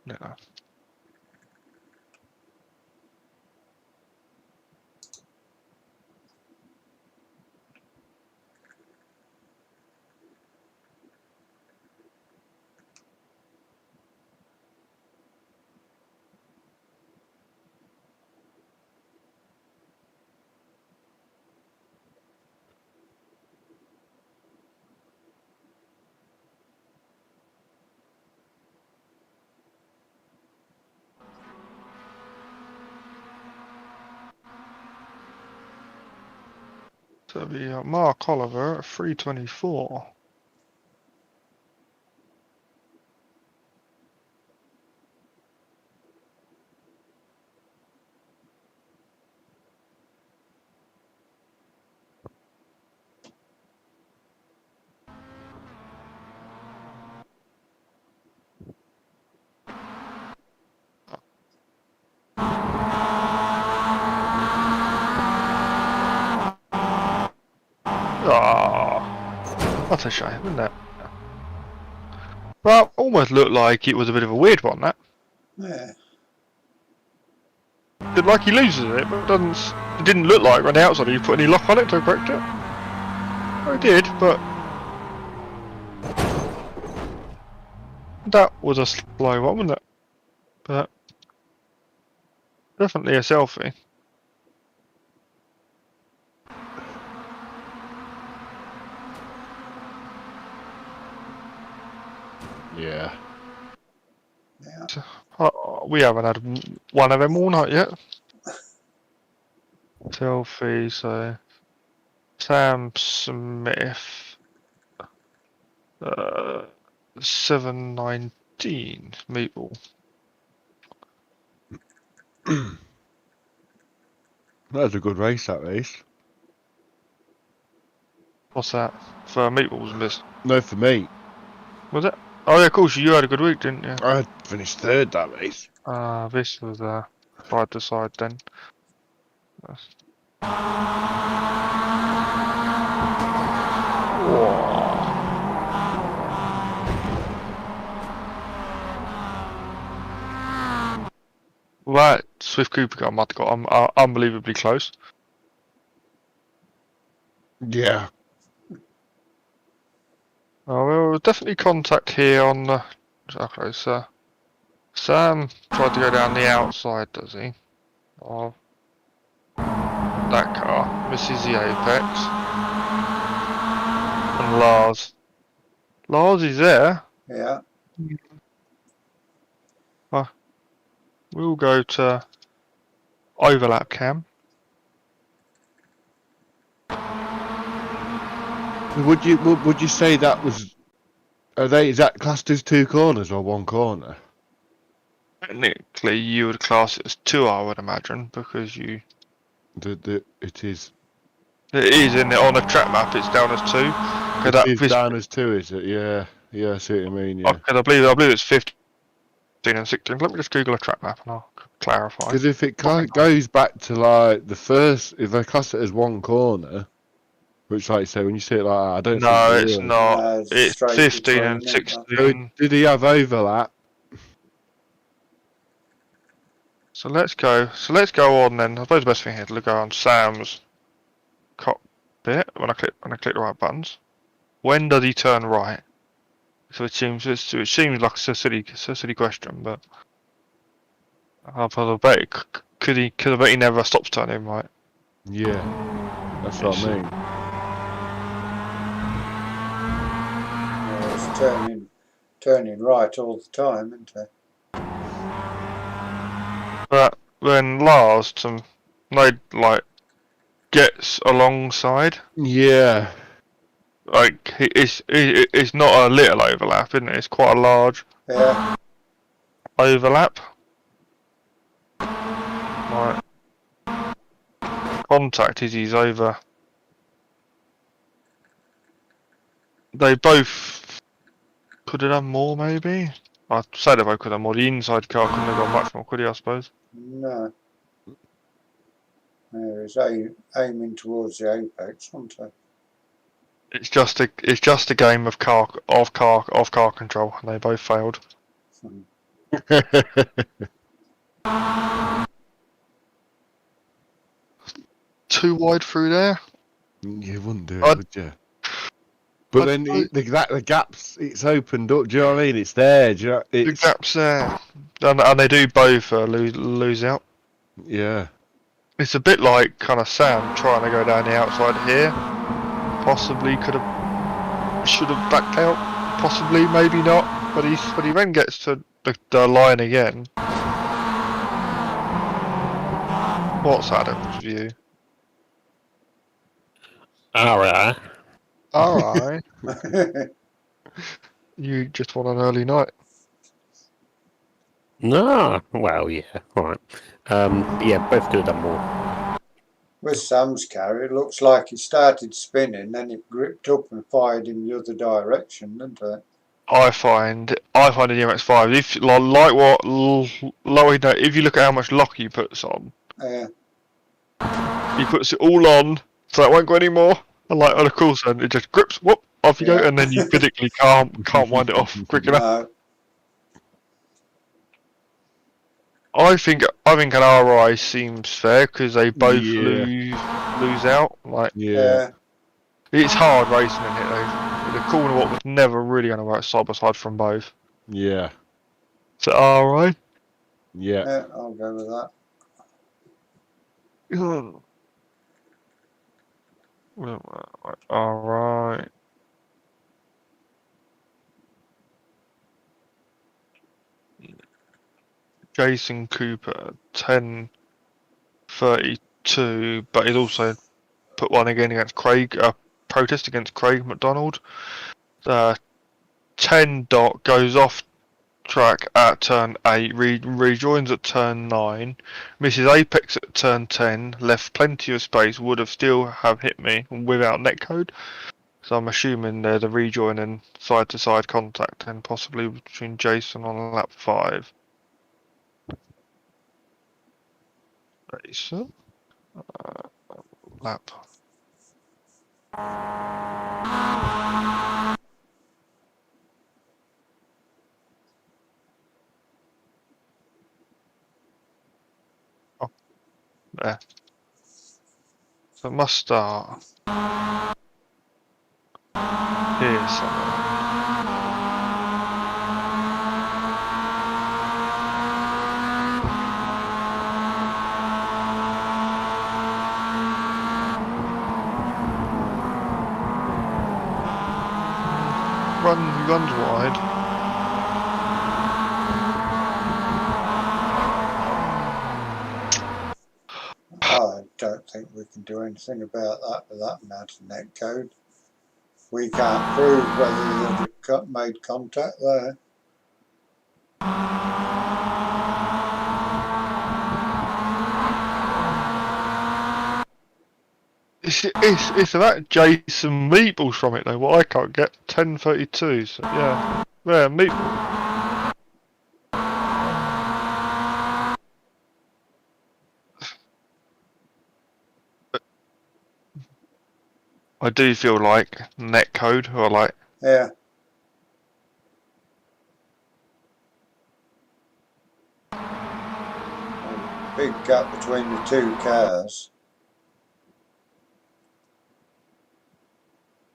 No. So we got Mark Oliver at 324. Ah, that's a shame, isn't it? Well, almost looked like it was a bit of a weird one. That Yeah. did like he loses it, but it doesn't. It didn't look like on the outside he put any lock on it to correct it. Oh, he did, but that was a slow one, wasn't it? But definitely a selfie. Yeah. Yeah. We haven't had one of them all night yet. Selfie, so Sam Smith, 719 meatball. That was a good race, that race. What's that? For meatballs, miss? No, for me. Was it? Oh yeah, of course, you had a good week, didn't you? I finished third that race. This was side to side then. Well, that Swift Cooper car must have got unbelievably close. Yeah. Oh, well, definitely contact here on the. Okay, so Sam tried to go down the outside, does he? Of that car, misses the apex. And Lars is there. Yeah. We'll go to overlap cam. Would you say that was? Is that classed as 2 corners or 1 corner? Technically, you would class it as 2, I would imagine, because you. It is. It is in it on a track map. It's down as 2. It is down as 2, is it? Yeah. Yeah, I see what you mean. Yeah. I believe it's 15 and 16. Let me just Google a track map and I'll clarify. Because if it goes back to like the first, if they class it as 1 corner, which, like you say, when you see it like that, I don't. No, think it's not. No, It's straight 15 and between, isn't 16. Did he have overlap? So let's go. On then. I suppose the best thing here to go on Sam's cockpit when I click the right buttons. When does he turn right? So it seems like a silly question, but I bet it, could he never stops turning right? Yeah, that's what I mean. Yeah, it's turning right all the time, isn't it? But when Lars gets alongside, Yeah. like it's not a little overlap, isn't it? It's quite a large overlap. Right. Contact is he's over. They both could have done more, maybe. I'd say they both could have done more. The inside car couldn't have gone much more, could he? I suppose. No. Yeah, he's aiming towards the apex, wasn't he? It's just a game of car control, and they both failed. Too wide through there. You wouldn't do it, would you? But then the gaps, it's opened up. Do you know what I mean? It's there. Do you know, The gap's there, and they do both lose out. Yeah. It's a bit like kind of Sam trying to go down the outside here. Possibly should have backed out. Possibly, maybe not. But he then gets to the line again. What's Adam's view? Alright. Alright. You just want an early night. No, well, yeah, right. Yeah, both could have done more. With Sam's car, it looks like it started spinning, then it gripped up and fired in the other direction, didn't it? I find in the MX5, if like what Lowy, if you look at how much lock he puts on, he puts it all on, so it won't go anymore. And like on a course, and it just grips, whoop, off you go, and then you physically can't wind it off quick enough. No. I think an RI seems fair because they both Yeah. lose out. Like Yeah. it's hard racing in it though. The corner walk was never really going to work side by side from both. Yeah. So RI. Yeah. Yeah, I'll go with that. Alright. Jason Cooper, 10:32, but he's also put one again against Craig, protest against Craig McDonald. 10 dot goes off track at turn 8, rejoins at turn 9, misses apex at turn 10, left plenty of space, would have still have hit me without netcode. So I'm assuming there's a rejoin and side to side contact and possibly between Jason on lap 5. Jason? Lap. Oh, there. So it must start here somewhere. Runs wide. I don't think we can do anything about that with that amount of netcode. We can't prove whether they've made contact there. It's about Jason Meatballs from it though. What I can't get 10:32. So yeah, Meatball. I do feel like netcode or like Yeah. Big gap between the two cars.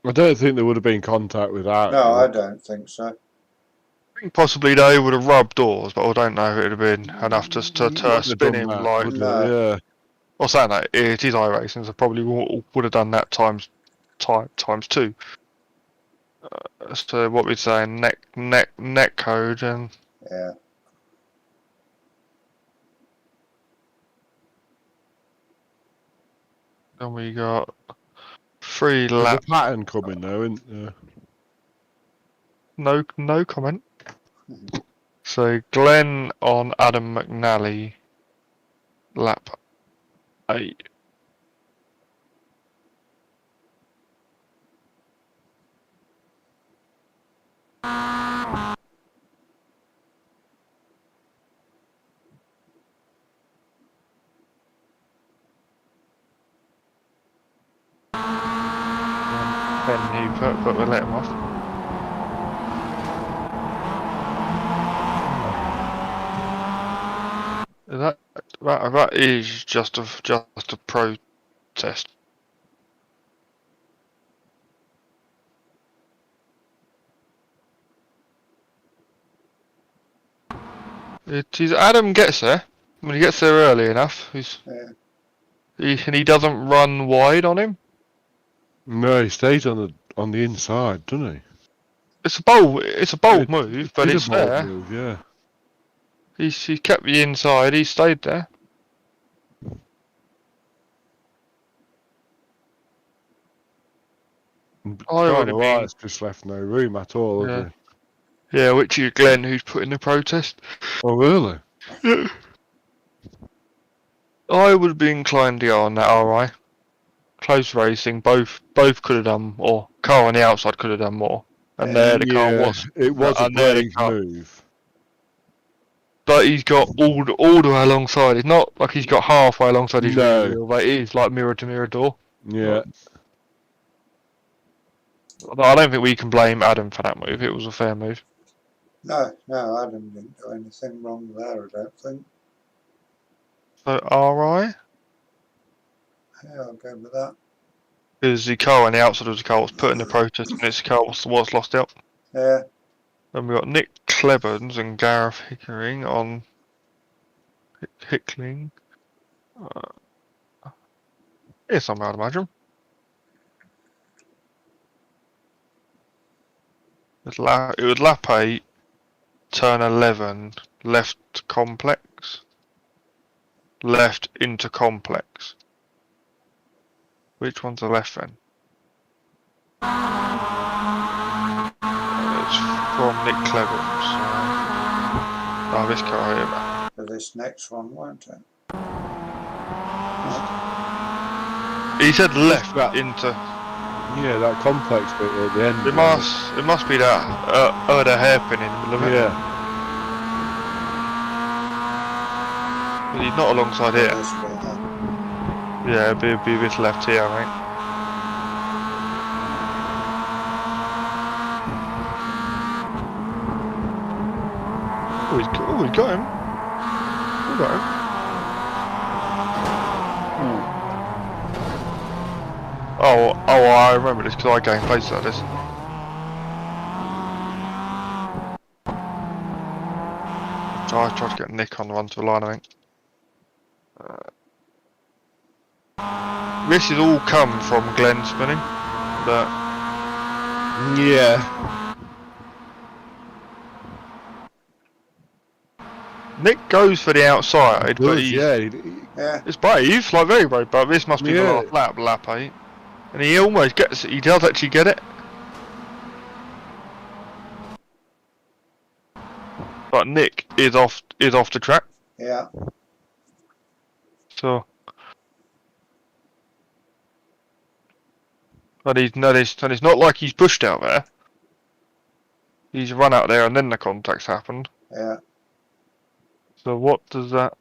I don't think there would have been contact without. No, I don't think so. I think possibly they would have rubbed doors, but I don't know if it would have been enough to spin him like. No. Yeah. Or saying that it is iRacing, so probably would have done that times 2. So what we're saying, net code and Yeah. then we got 3 There's a lap. pattern coming though, isn't there? No comment. So Glenn on Adam McNally, lap 8. Then he but we let him off. That is just a protest. It is Adam gets there. When he gets there early enough, he doesn't run wide on him. No, he stays on the inside, doesn't he? It's a bold move, but it's a bold there. move, yeah. He kept the inside. He stayed there. Kind of it's just left no room at all, Yeah. has it? Yeah, which is Glenn who's put in the protest. Oh, really? Yeah. I would be inclined to go on that RI. Close racing, both could have done more. Car on the outside could have done more. And there the car was. It was a brave move. But he's got all the way alongside. It's not like he's got halfway alongside his rear wheel, but it is like mirror to mirror door. Yeah. I don't think we can blame Adam for that move. It was a fair move. No, Adam didn't do anything wrong there, I don't think. So RI? Yeah, I'll go with that. Because the car on the outside of the car was put in the protest, and its car was lost out. Yeah. Then we got Nick Clebens and Gareth Hickering on Hickling. Here somewhere, I'd imagine. It would lap 8, turn 11, left complex, left into complex. Which one's the left then? It's from Nick Clebens. Oh, this car here. For this next one, won't it? He said left into. Yeah, that complex bit at the end. It must be that the hairpin in the middle of it. Yeah. But he's not alongside here. This bit there. Yeah, it'd be this left here, mate. Oh, he's got him. We got him. Oh, I remember this because I gained place like this. So I tried to get Nick on the run to the line, I think. This has all come from Glenn spinning, but Yeah. Nick goes for the outside, but he's, Yeah. it's brave, like very brave, but this must be the Yeah. last lap 8. And he almost gets it, he does actually get it. But Nick is off the track, Yeah. so. But he's noticed, and it's not like he's pushed out there. He's run out there and then the contact's happened. Yeah. So what does that...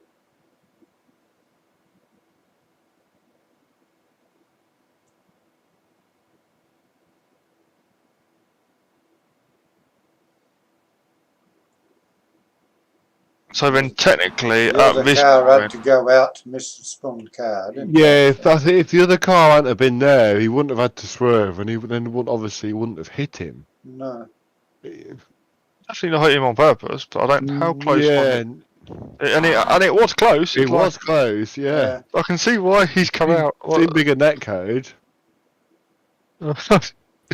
So then technically The other this car had point, to go out to miss the spun car, didn't Yeah, if the other car hadn't have been there, he wouldn't have had to swerve, and he wouldn't have hit him. No. actually not hit him on purpose, but I don't how close Yeah, was it? And it was close. it It's was close. Yeah, like, I can see why he's come out. it's in bigger net code.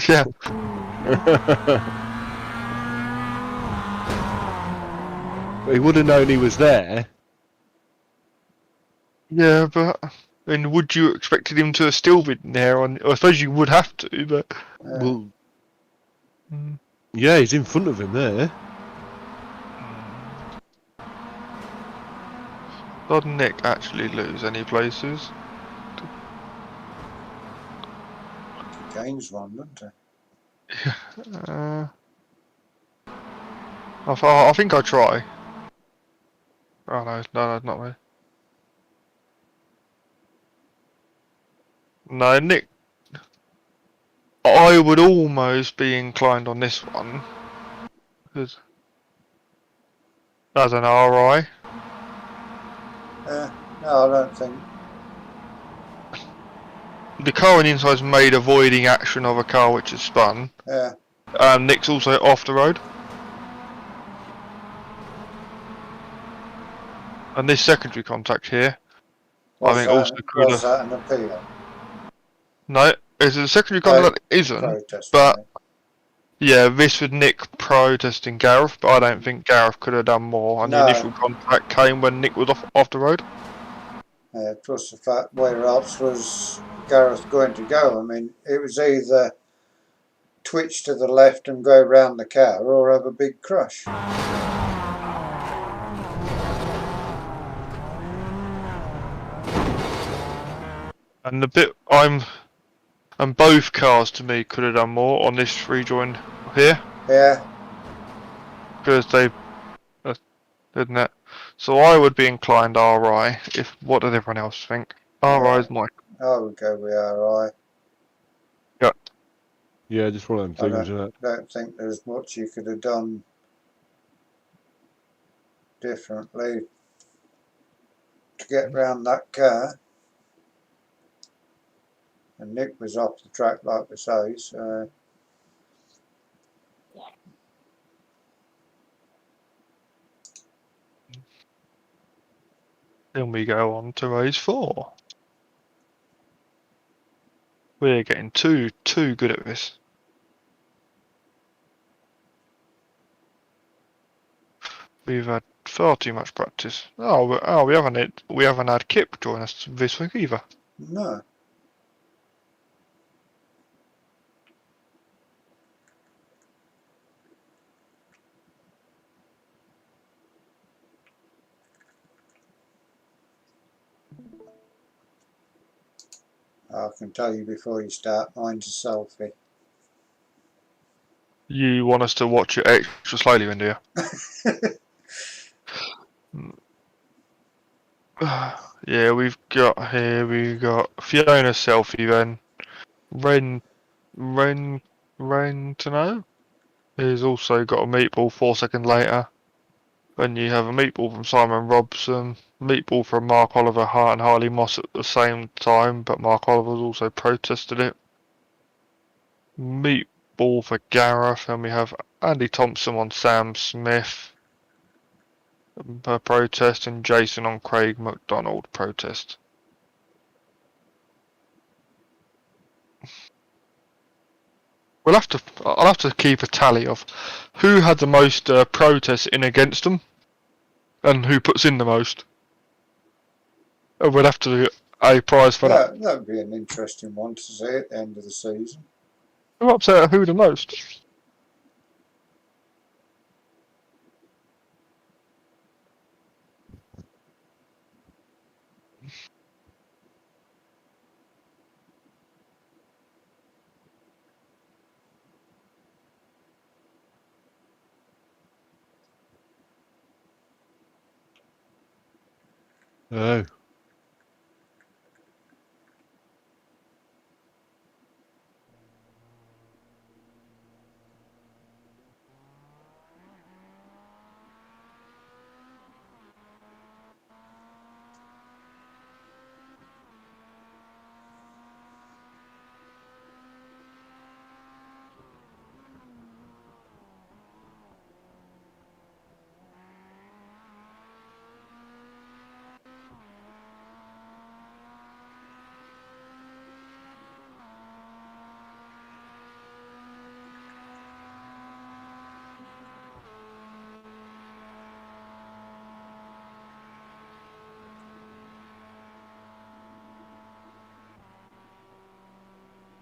Yeah. But he would have known he was there. Yeah, but I mean, would you expected him to have still been there? I suppose you would have to, but Well, yeah, he's in front of him there. did Nick actually lose any places? He gains one, doesn't he? I think I try. Oh no, not me. No, Nick. I would almost be inclined on this one, because as an RI. No, I don't think. The car on the inside is made avoiding action of a car which is spun. Yeah. Nick's also off the road. And this secondary contact here, I think also could Was have... that an appeal? No, it's a secondary contact that isn't, Protest, but yeah, this with Nick protesting Gareth, but I don't think Gareth could have done more, and No. the initial contact came when Nick was off the road. Plus the fact where else was Gareth going to go? I mean, it was either twitch to the left and go round the car or have a big crash. And the bit and both cars to me could have done more on this rejoin here, Yeah. because they didn't it. So I would be inclined RI. If what does everyone else think? RI is my I would go with RI. Yeah, just one of them things, isn't it? Don't think there's much you could have done differently to get round that car. And Nick was off the track, like we say, so. Then we go on to race 4. We're getting too good at this. We've had far too much practice. We haven't had Kip join us this week either. No. I can tell you before you start, mine's a selfie. You want us to watch it extra slowly, then, do you? Yeah, we've got Fiona's selfie then. Ren to know. He's also got a meatball 4 seconds later. Then you have a meatball from Simon Robson, meatball from Mark Oliver, Hart and Harley Moss at the same time, but Mark Oliver's also protested it. Meatball for Gareth, and we have Andy Thompson on Sam Smith protest, and Jason on Craig McDonald protest. I'll have to keep a tally of who had the most protests in against them, and who puts in the most. And we'll have to do a prize for that. That would be an interesting one to see at the end of the season. I'm upset at who the most. Oh.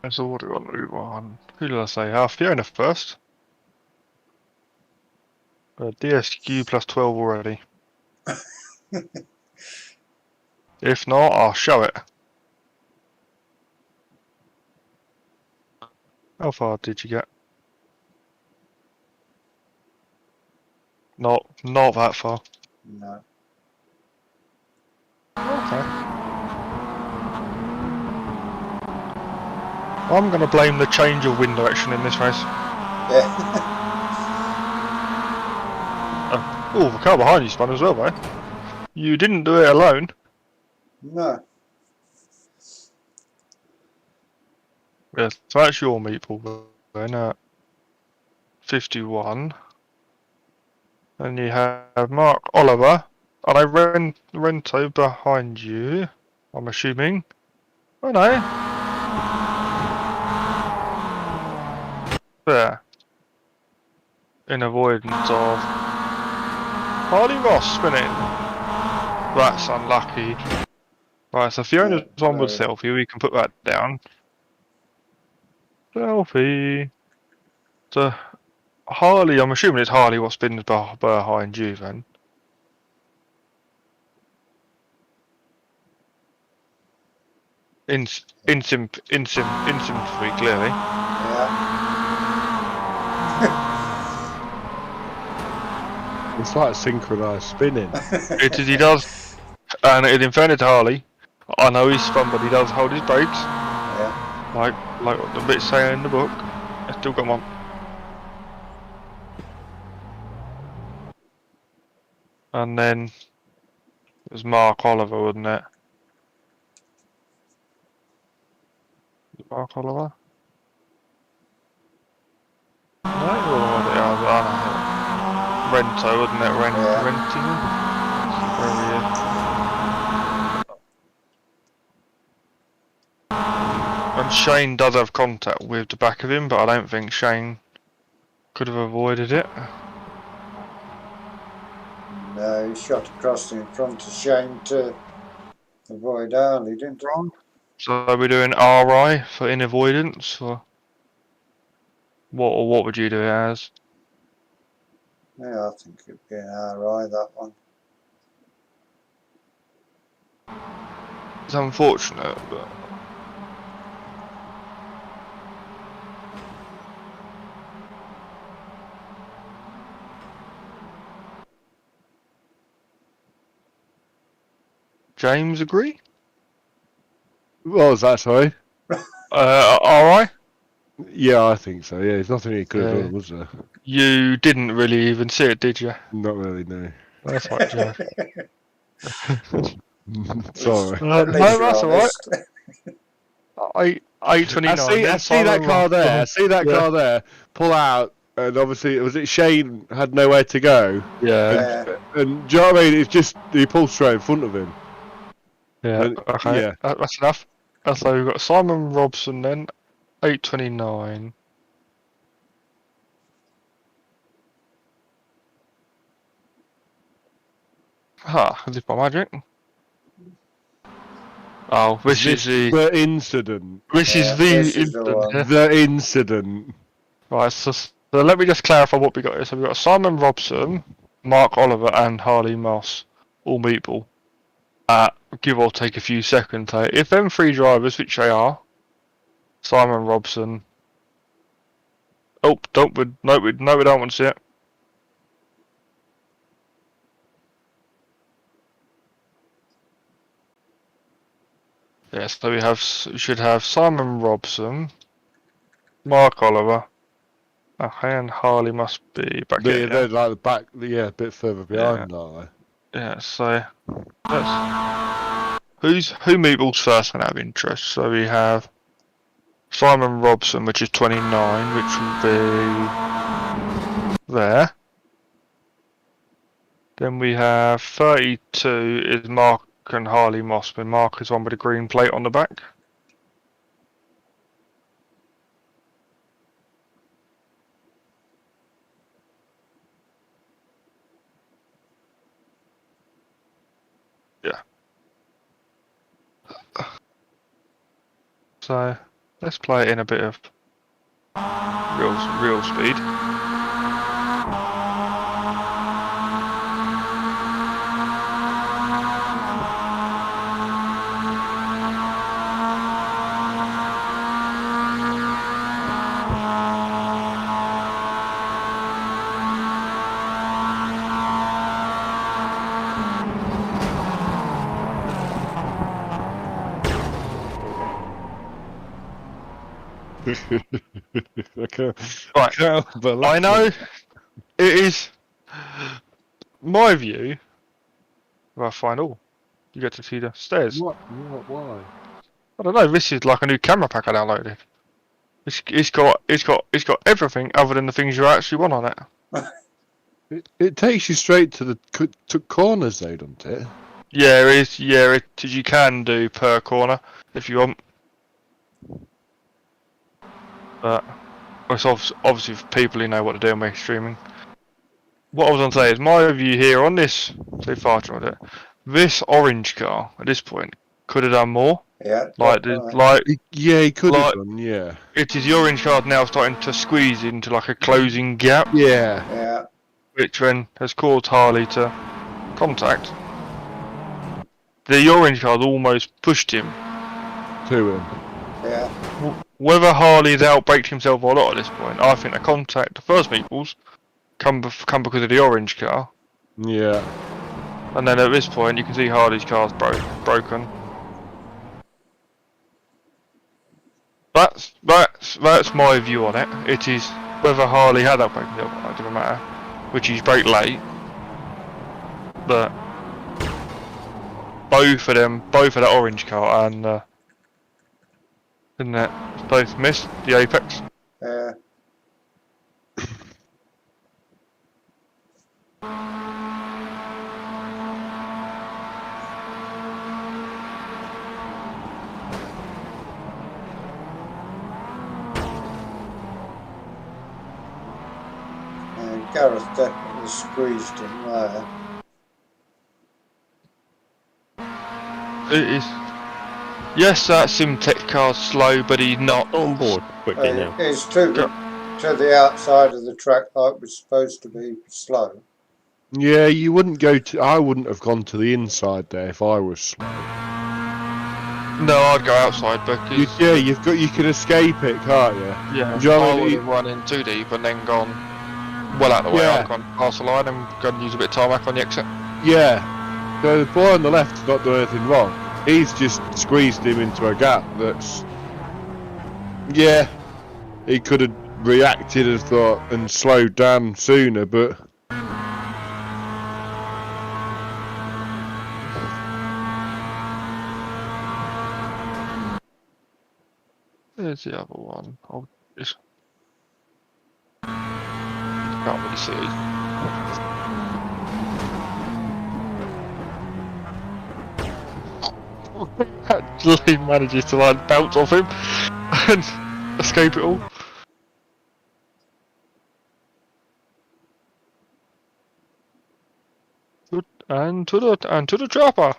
So what do I move on? Who did I say? Fiona first. DSQ plus 12 already. If not, I'll show it. How far did you get? Not that far. No. Okay. I'm going to blame the change of wind direction in this race. Yeah. Oh, the car behind you spun as well, though. You didn't do it alone. No. Yeah, so that's your meatball then. 51. And you have Mark Oliver. And I Rento behind you, I'm assuming. Oh no. There. In avoidance of Harley Ross spinning. That's unlucky. Right, so Fiona's on with selfie, we can put that down. Selfie. So Harley, I'm assuming it's Harley what spins behind you then. In Sim3, clearly. Yeah. It's like synchronised spinning. It is, he does. And in fairness to Harley, I know he's spun, but he does hold his brakes. Yeah. Like what the bits say in the book. I still got one. And then it was Mark Oliver, wasn't it? Mark Oliver? No, it wasn't. Rento, wasn't it? Renting? Where he is. And Shane does have contact with the back of him, but I don't think Shane could have avoided it. No, he shot across in front of Shane to avoid Harley, didn't he? So are we doing RI for in avoidance, or what would you do it as? Yeah, I think it'd be an RI, that one. It's unfortunate, but James agree? What was that, sorry? RI? Yeah, I think so. Yeah, there's nothing he could have done, was there? You didn't really even see it, did you? Not really, no. That's right, Jeff. Sorry. No, that's alright. 829. I see that car there. I see that car there. Pull out, and obviously, was it Shane had nowhere to go? Yeah. And do you know what I mean? It's just he pulled straight in front of him. Yeah. And, Okay. yeah. That's enough. So we've got Simon Robson then, 829. As if by magic. Oh, this is the incident. This is the incident. The incident. Right, so let me just clarify what we got here. So we've got Simon Robson, Mark Oliver, and Harley Moss, all meatball. Give or take a few seconds. If them three drivers, which they are, Simon Robson. Oh, we don't want to see it. Yes, so we should have Simon Robson, Mark Oliver. Okay, and Harley must be back here. They're like the back, a bit further behind, aren't they? Yeah, so who meatballs first and have interest? So we have Simon Robson, which is 29, which will be there. Then we have 32 is Mark and Harley Moss, but Mark is one with a green plate on the back. Yeah. So let's play it in a bit of real speed. I know it is my view. Well, final. You get to see the stairs. Why? I don't know. This is like a new camera pack I downloaded. It's got everything other than the things you actually want on it. It takes you straight to the corners, though, doesn't it? Yeah, it is. Yeah, it is. You can do per corner if you want. But it's obviously for people who know what to do when we're streaming. What I was going to say is my view here on this. So far, this orange car at this point could have done more. Yeah. Yeah, he could have done. Yeah. It is the orange car now starting to squeeze into like a closing gap. Yeah. Yeah. Which then has caused Harley to contact. The orange car almost pushed him to him. Yeah. Whether Harley's outbraked himself or not at this point, I think the contact, the first meatballs, come because of the orange car. Yeah. And then at this point, you can see Harley's car's broken. That's my view on it. It is whether Harley had that brake or not, it doesn't matter. Which he's brake late, but both of that orange car and didn't it? Both missed the apex. Yeah. Gareth definitely squeezed him there. It is. Yes, that SIM3D car's slow, but he's not On board quickly now. He's to the outside of the track like we're supposed to be slow. Yeah, you wouldn't go to. I wouldn't have gone to the inside there if I was slow. No, I'd go outside because you can escape it, can't you? yeah, Do you know what I I mean? would have run in too deep and then gone well out of the way. Yeah. I've gone past the line and gone and use a bit of tarmac on the exit. Yeah. So the boy on the left has not done anything wrong. He's just squeezed him into a gap that's. Yeah. He could have reacted and thought and slowed down sooner, but. There's the other one. I'll just can't really see. Actually manages to like bounce off him and escape it all. And to the chopper.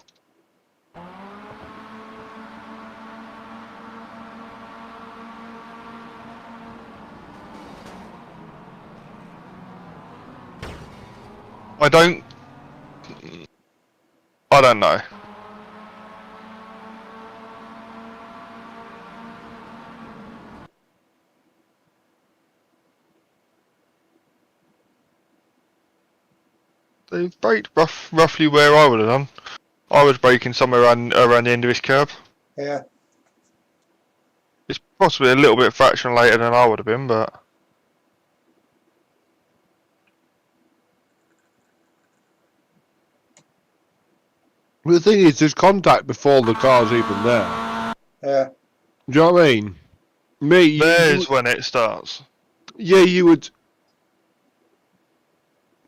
I don't know. They've braked roughly where I would have done. I was braking somewhere around the end of this curb. Yeah. It's possibly a little bit fraction later than I would have been, but The thing is, there's contact before the car's even there. Yeah. Do you know what I mean? there's when it starts. Yeah, you would.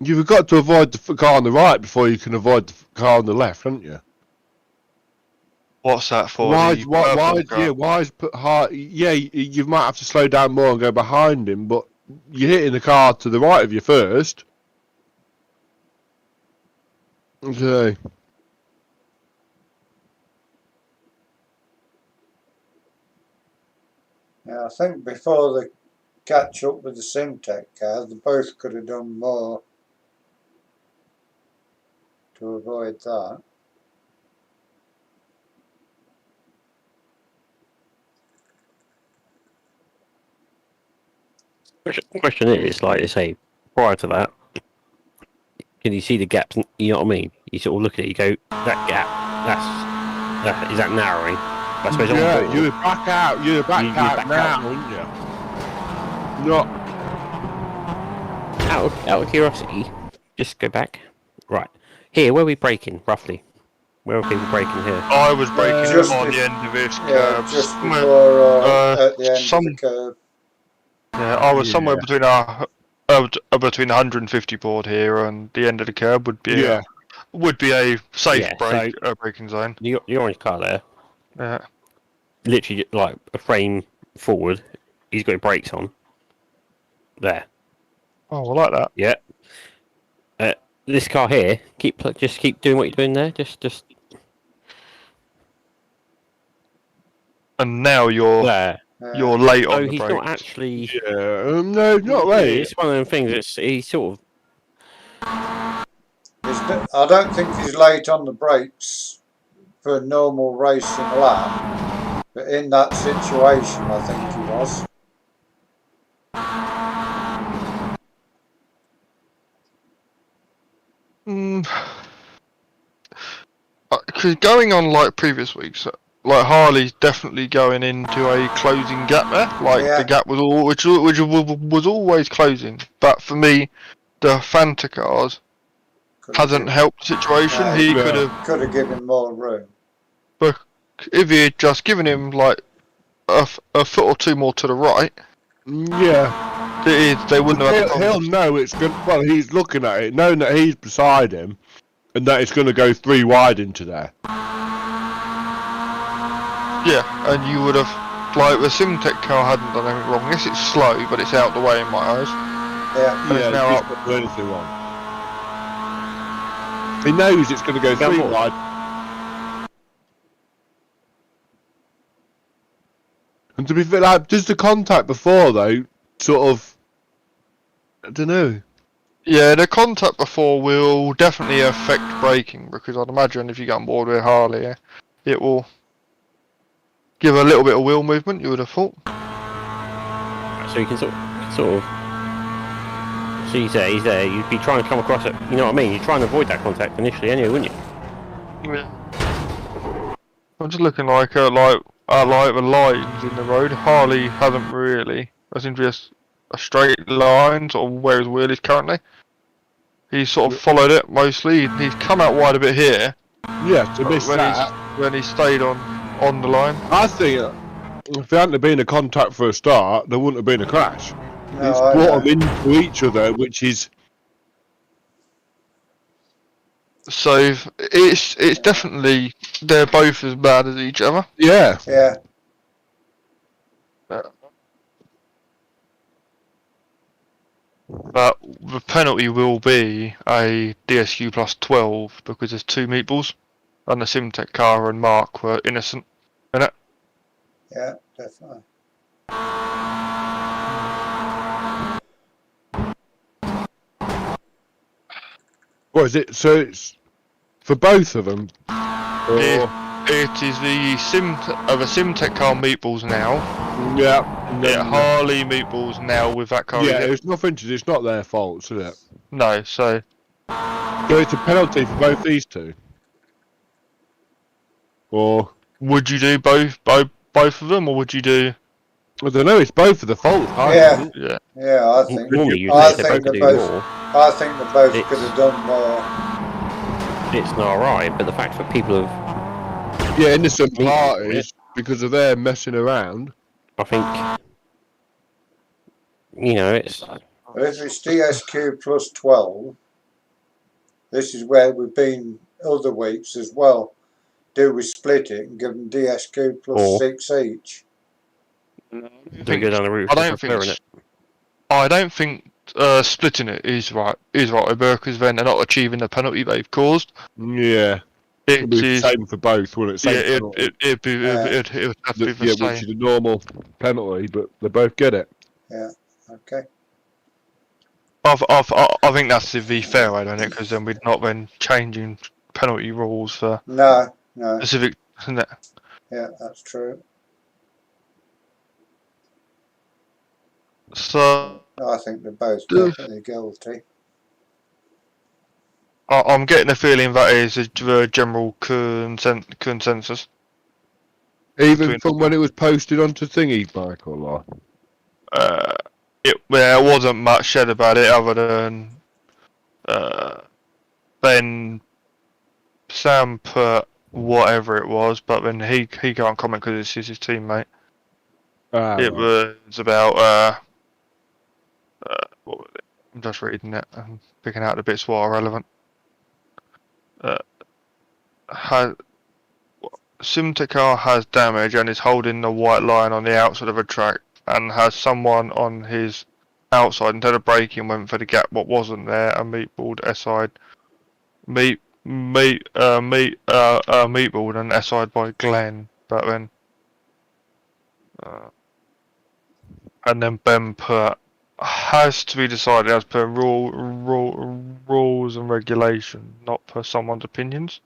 You've got to avoid the car on the right before you can avoid the car on the left, haven't you? What's that for? Why is put hard? Yeah, you might have to slow down more and go behind him, but you're hitting the car to the right of you first. Okay. Yeah, I think before they catch up with the SIM3D car, they both could have done more to avoid that. Question is, like I say, prior to that, can you see the gaps? You know what I mean? You sort of look at it, you go, that gap, is that narrowing? I suppose Yeah, you would back out. You'd back out now, wouldn't you? Not. Out of curiosity, just go back. Right here, where are we braking roughly? Where are people braking here? I was braking Just on the end of this Yeah, curb. just before at the end some- of the curve. Yeah, I was somewhere between between 150 board here and the end of the curb would be a safe braking zone. The orange car there, Yeah. literally like a frame forward. He's got brakes on. There. Oh, I like that. Yeah. This car here, just keep doing what you're doing there. Just. And now you're There. you're late on No, the he's brakes. not actually. Yeah. No, not late. It's one of them things. He's sort of. I don't think he's late on the brakes for a normal racing lap, but in that situation, I think he was. Cause going on like previous weeks, like Harley's definitely going into a closing gap there. Like Yeah. the gap was all which was always closing. But for me, the Fanta cars hasn't helped the situation. No, He yeah. could have given more room. but if he had just given him like a foot or two more to the right, Yeah. they wouldn't have had the He'll problems. know it's good. Well, he's looking at it, knowing that he's beside him, and that it's going to go 3 wide into there. Yeah, and you would have, like, the Simtech car hadn't done anything wrong. Yes, it's slow, but it's out the way in my eyes. Yeah. And it's now he's up. not doing anything wrong. He knows it's going to go 3 wide. And to be fair, like, does the contact before though, sort of, I don't know. Yeah, the contact before will definitely affect braking, because I'd imagine if you get on board with Harley, it will give a little bit of wheel movement, you would have thought. So you can sort of. So he's there. You'd be trying to come across it. You know what I mean? You're trying to avoid that contact initially, anyway, wouldn't you? Yeah. I'm just looking like the lines in the road. Harley hasn't really. There seems to be a straight line, sort of where his wheel is currently. He's sort of followed it mostly. He's come out wide a bit here. Yeah, to miss that. When he stayed on the line. I think if there hadn't been a contact for a start, there wouldn't have been a crash. No, It's I brought know. them into each other, which is So it's definitely they're both as bad as each other. yeah. Yeah. But the penalty will be a DSQ plus 12 because there's 2 meatballs, and the Simtech car and Mark were innocent in it. Yeah, definitely. What is it? So it's for both of them. It is the Simtech car meatballs now. Yeah. Yeah, Harley meatballs now with that car. Yeah, it's nothing to do. It's not their fault, is it? No, so So it's a penalty for both these two. Or would you do both of them, or would you do? I don't know. It's both of the fault. Yeah. Yeah. Yeah, I think. Normally, you I say think they they both do both. more. I think they both It's- could have done more. It's not right, but the fact that people have, Yeah, innocent parties because of their messing around. I think, you know, it's But if it's DSQ plus 12, this is where we've been other weeks as well. Do we split it and give them DSQ plus Or- 6 each? they go down the route I of don't preferring think. it. I don't think splitting it is right because then they're not achieving the penalty they've caused. Yeah. It It'd be the is. same for both, wouldn't it? Yeah, Same penalty. it would have to be the Yeah, same. which is a normal penalty, but they both get it. Yeah, okay. I think that's the fair way, don't it? Because then we'd not been changing penalty rules for No, no. specific. Yeah, that's true. So I think they're both definitely guilty. I'm getting a feeling that is the general consensus. Even from when it was posted onto Thingy, Michael, or It wasn't much said about it other than then Sam put whatever it was, but then he can't comment because it's his teammate. It was about what was it? I'm just reading it and picking out the bits what are relevant. Simtica has damage and is holding the white line on the outside of a track and has someone on his outside instead of braking went for the gap what wasn't there and meatballed S-side meatballed and S-side by Glenn, but then and then Ben put has to be decided as per rules and regulation, not per someone's opinions.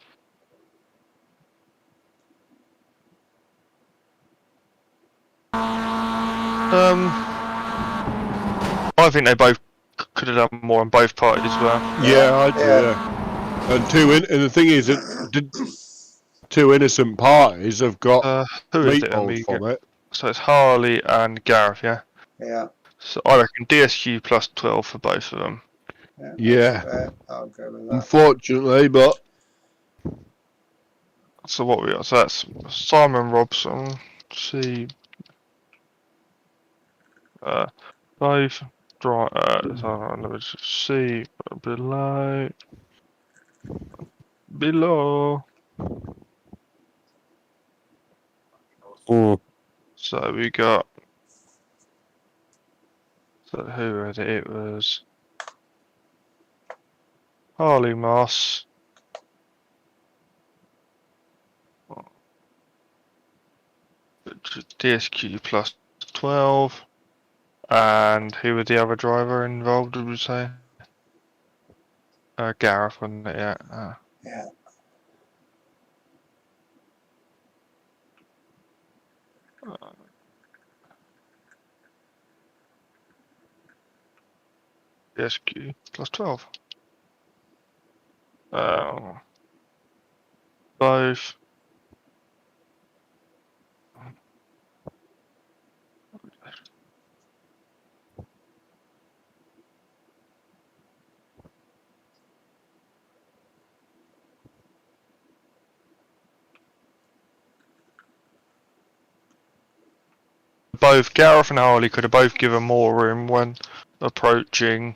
I think they both could have done more on both parties as well. yeah, I do. Yeah. And the thing is, two innocent parties have got who is it? meatballs from it. So it's Harley and Gareth, yeah? Yeah. So I reckon DSQ plus 12 for both of them. Yeah. I'll go with that. Unfortunately, but So what we got? So that's Simon Robson, C. Both let me just see below. So we got. So who was it? It was Harley Moss. DSQ plus 12. And who was the other driver involved, did we say? Gareth, wasn't it? Yeah. Yeah. DSQ plus 12. Both. Both Gareth and Harley could have both given more room when approaching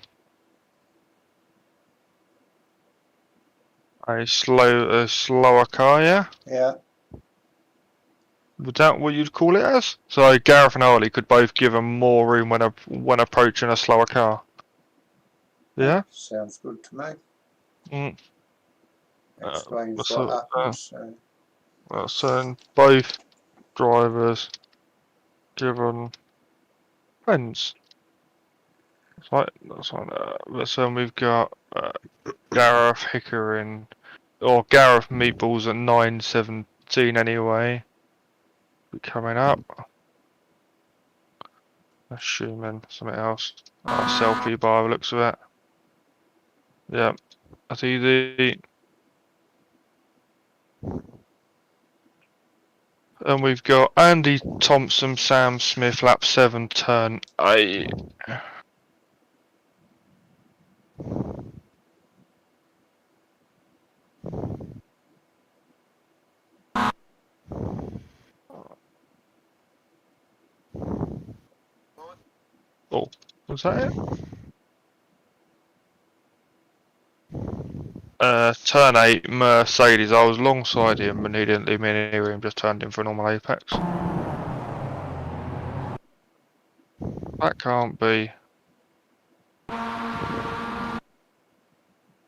a slower car, yeah? Yeah. Was that what you'd call it as? So Gareth and Harley could both give them more room when approaching a slower car. Yeah? Sounds good to me. Mm. Explains So, what happens. so both drivers given friends. That's fine. So we've got Gareth Hickering, or Gareth Meatballs at 9:17 anyway. Coming up. Assuming something else. Selfie by the looks of it. Yeah, that's easy. And we've got Andy Thompson, Sam Smith, lap 7, turn 8. Oh, was that it? Turn 8, Mercedes. I was alongside him and he didn't leave me near him, just turned in for a normal apex. That can't be.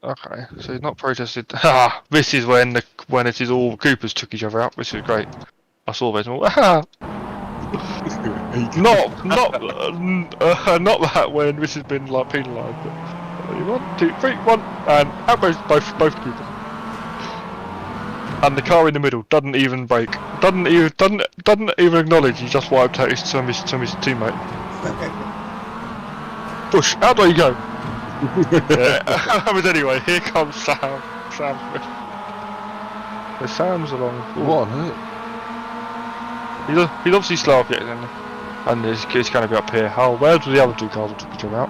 Okay, so he's not protested. Ah, this is when it is all Coopers took each other out. This is great. I saw this. Not that when this has been like penalised. But 1, 2, 3, 1, and out goes both Coopers. And the car in the middle doesn't even brake. Doesn't even acknowledge he just wiped out his teammate. Push, out there you go. Yeah. But anyway, here comes Sam Smith. So Sam's along. What on earth? He's obviously slow up yet, and he's going to be up here. Oh, where's the other two cars that took each other out?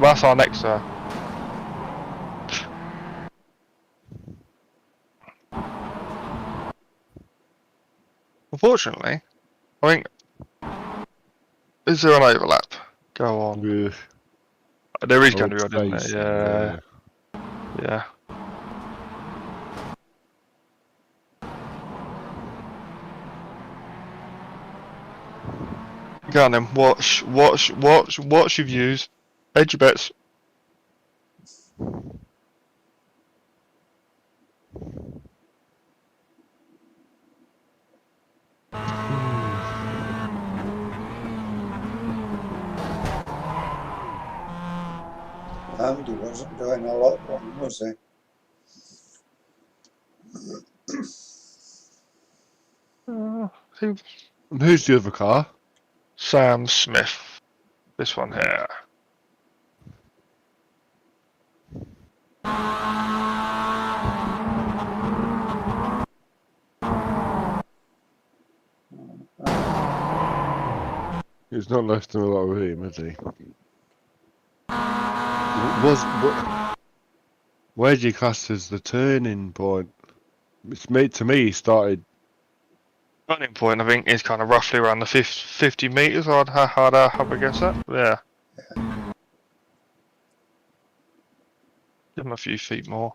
That's our next. Unfortunately, I think. Is there an overlap? Go on. Yeah. There is going to be one, isn't it? Yeah. Yeah. Go on then. Watch your views. Hedge your bets. Andy wasn't doing a lot wrong, was he? Who's the other car? Sam Smith. This one here. It's not left him a lot of room, has he? Where do you class as the turning point? It's made to me. He started. Turning point, I think, is kind of roughly around the 50 meters. I'd have a guess at. Yeah. Give him a few feet more.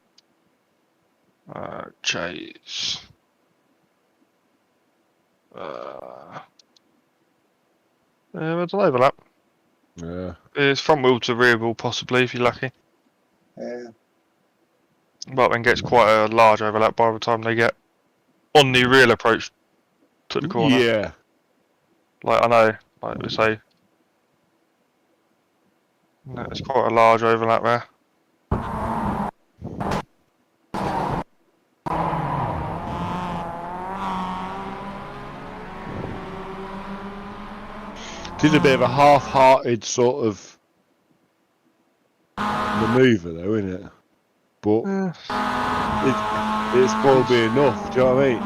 Chase. Yeah, there's an overlap. Yeah. It's front wheel to rear wheel, possibly, if you're lucky. Yeah. But then gets quite a large overlap by the time they get on the real approach to the corner. Yeah. Like, I know, like we say, it's quite a large overlap there. It is a bit of a half-hearted sort of manoeuvre, though, isn't it? But it's probably enough. Do you know what I mean?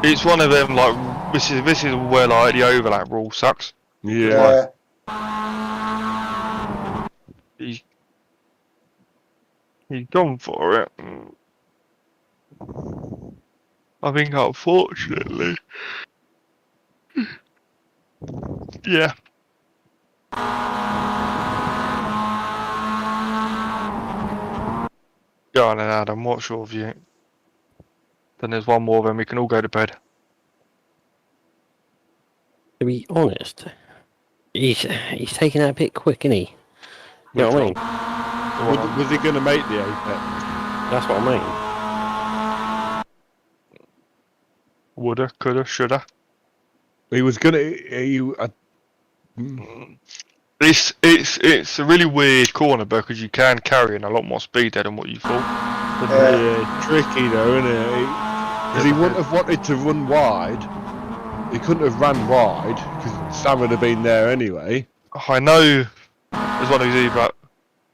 It's one of them, like, this is where, like, the overlap rule sucks. Yeah. He's gone for it. I think, unfortunately, yeah. Go on then, Adam, what's your view? Then there's one more, then we can all go to bed. To be honest, he's taking that a bit quick, isn't he? You know what I mean? Was he going to make the apex? That's what I mean. Woulda, coulda, shoulda. He was going to. It's a really weird corner because you can carry in a lot more speed there than what you thought. Yeah, tricky though, isn't it? Because he wouldn't have wanted to run wide. He couldn't have ran wide because Sam would have been there anyway. I know there's one easy, but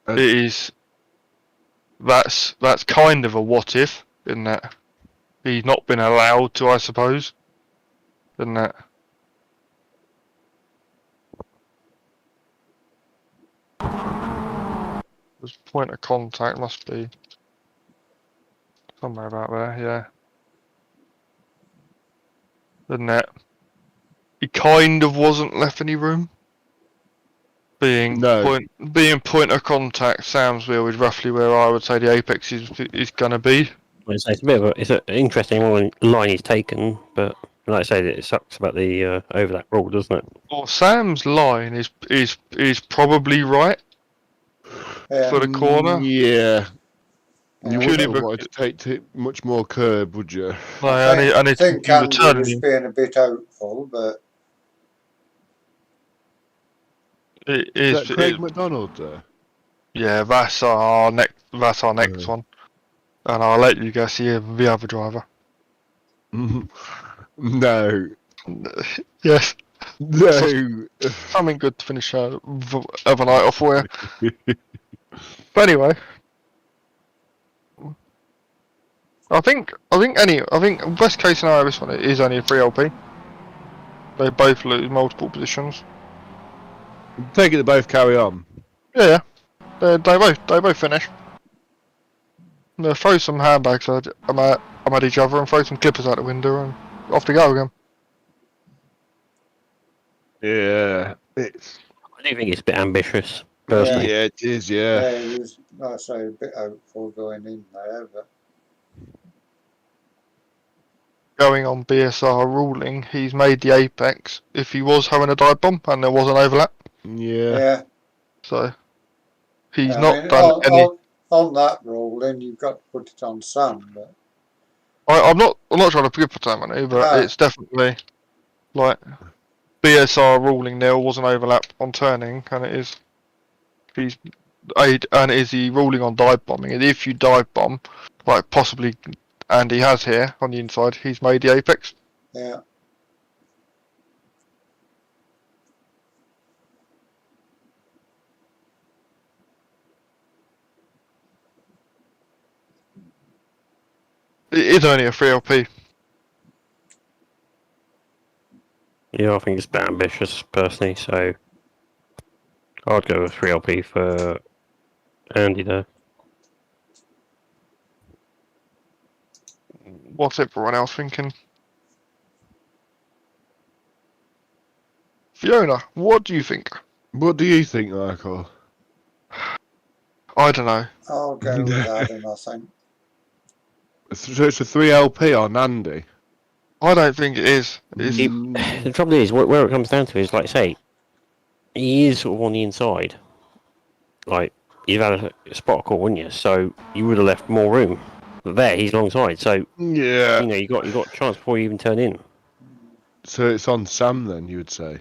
it is. That's kind of a what if, isn't it? He's not been allowed to, I suppose, isn't it? There's point of contact must be somewhere about there, yeah. Isn't it? He kind of wasn't left any room. Being point of contact, Sam's wheel is roughly where I would say the apex is gonna be. It's a bit of it's an interesting line he's taken, but like I say, it sucks about the overlap rule, doesn't it? Well, Sam's line is probably right for the corner. Yeah. You Purely wouldn't want to take much more curb, would you? No, I think Andy was being a bit hopeful, but Is that Craig McDonald there? Yeah, that's our next one, and I'll let you guess the other driver. No. Yes. No. Something good to finish of a night off for you. But anyway, I think best case scenario this one is only a 3LP. They both lose multiple positions. Take it to both carry on. Yeah, they both finish. They throw some handbags at each other and throw some clippers out the window and off to go again. Yeah, I do think it's a bit ambitious, personally. Yeah, it is. Yeah. He was, like I say, a bit hopeful going in there, but Going on BSR ruling, he's made the apex if he was having a dive bomb and there was an overlap. Yeah. So he's not done any. On that ruling, you've got to put it on Sam. But I'm not trying to give for time on it, but it's definitely like BSR ruling. There was an overlap on turning, and it is the ruling on dive bombing. And if you dive bomb, like possibly Andy has here on the inside, he's made the apex. Yeah. It is only a 3LP. Yeah, I think it's a bit ambitious personally, so I'd go with 3LP for Andy there. What's everyone else thinking? Fiona, what do you think? What do you think, Michael? I don't know. I'll go with Adam, I think. So it's a 3LP on Andy. I don't think it is. The trouble is, where it comes down to is, like I say, he is sort of on the inside. Like, you've had a spot call, wouldn't you? So you would have left more room. But there, he's alongside, so Yeah. you know you got a chance before you even turn in. So it's on Sam then, you would say.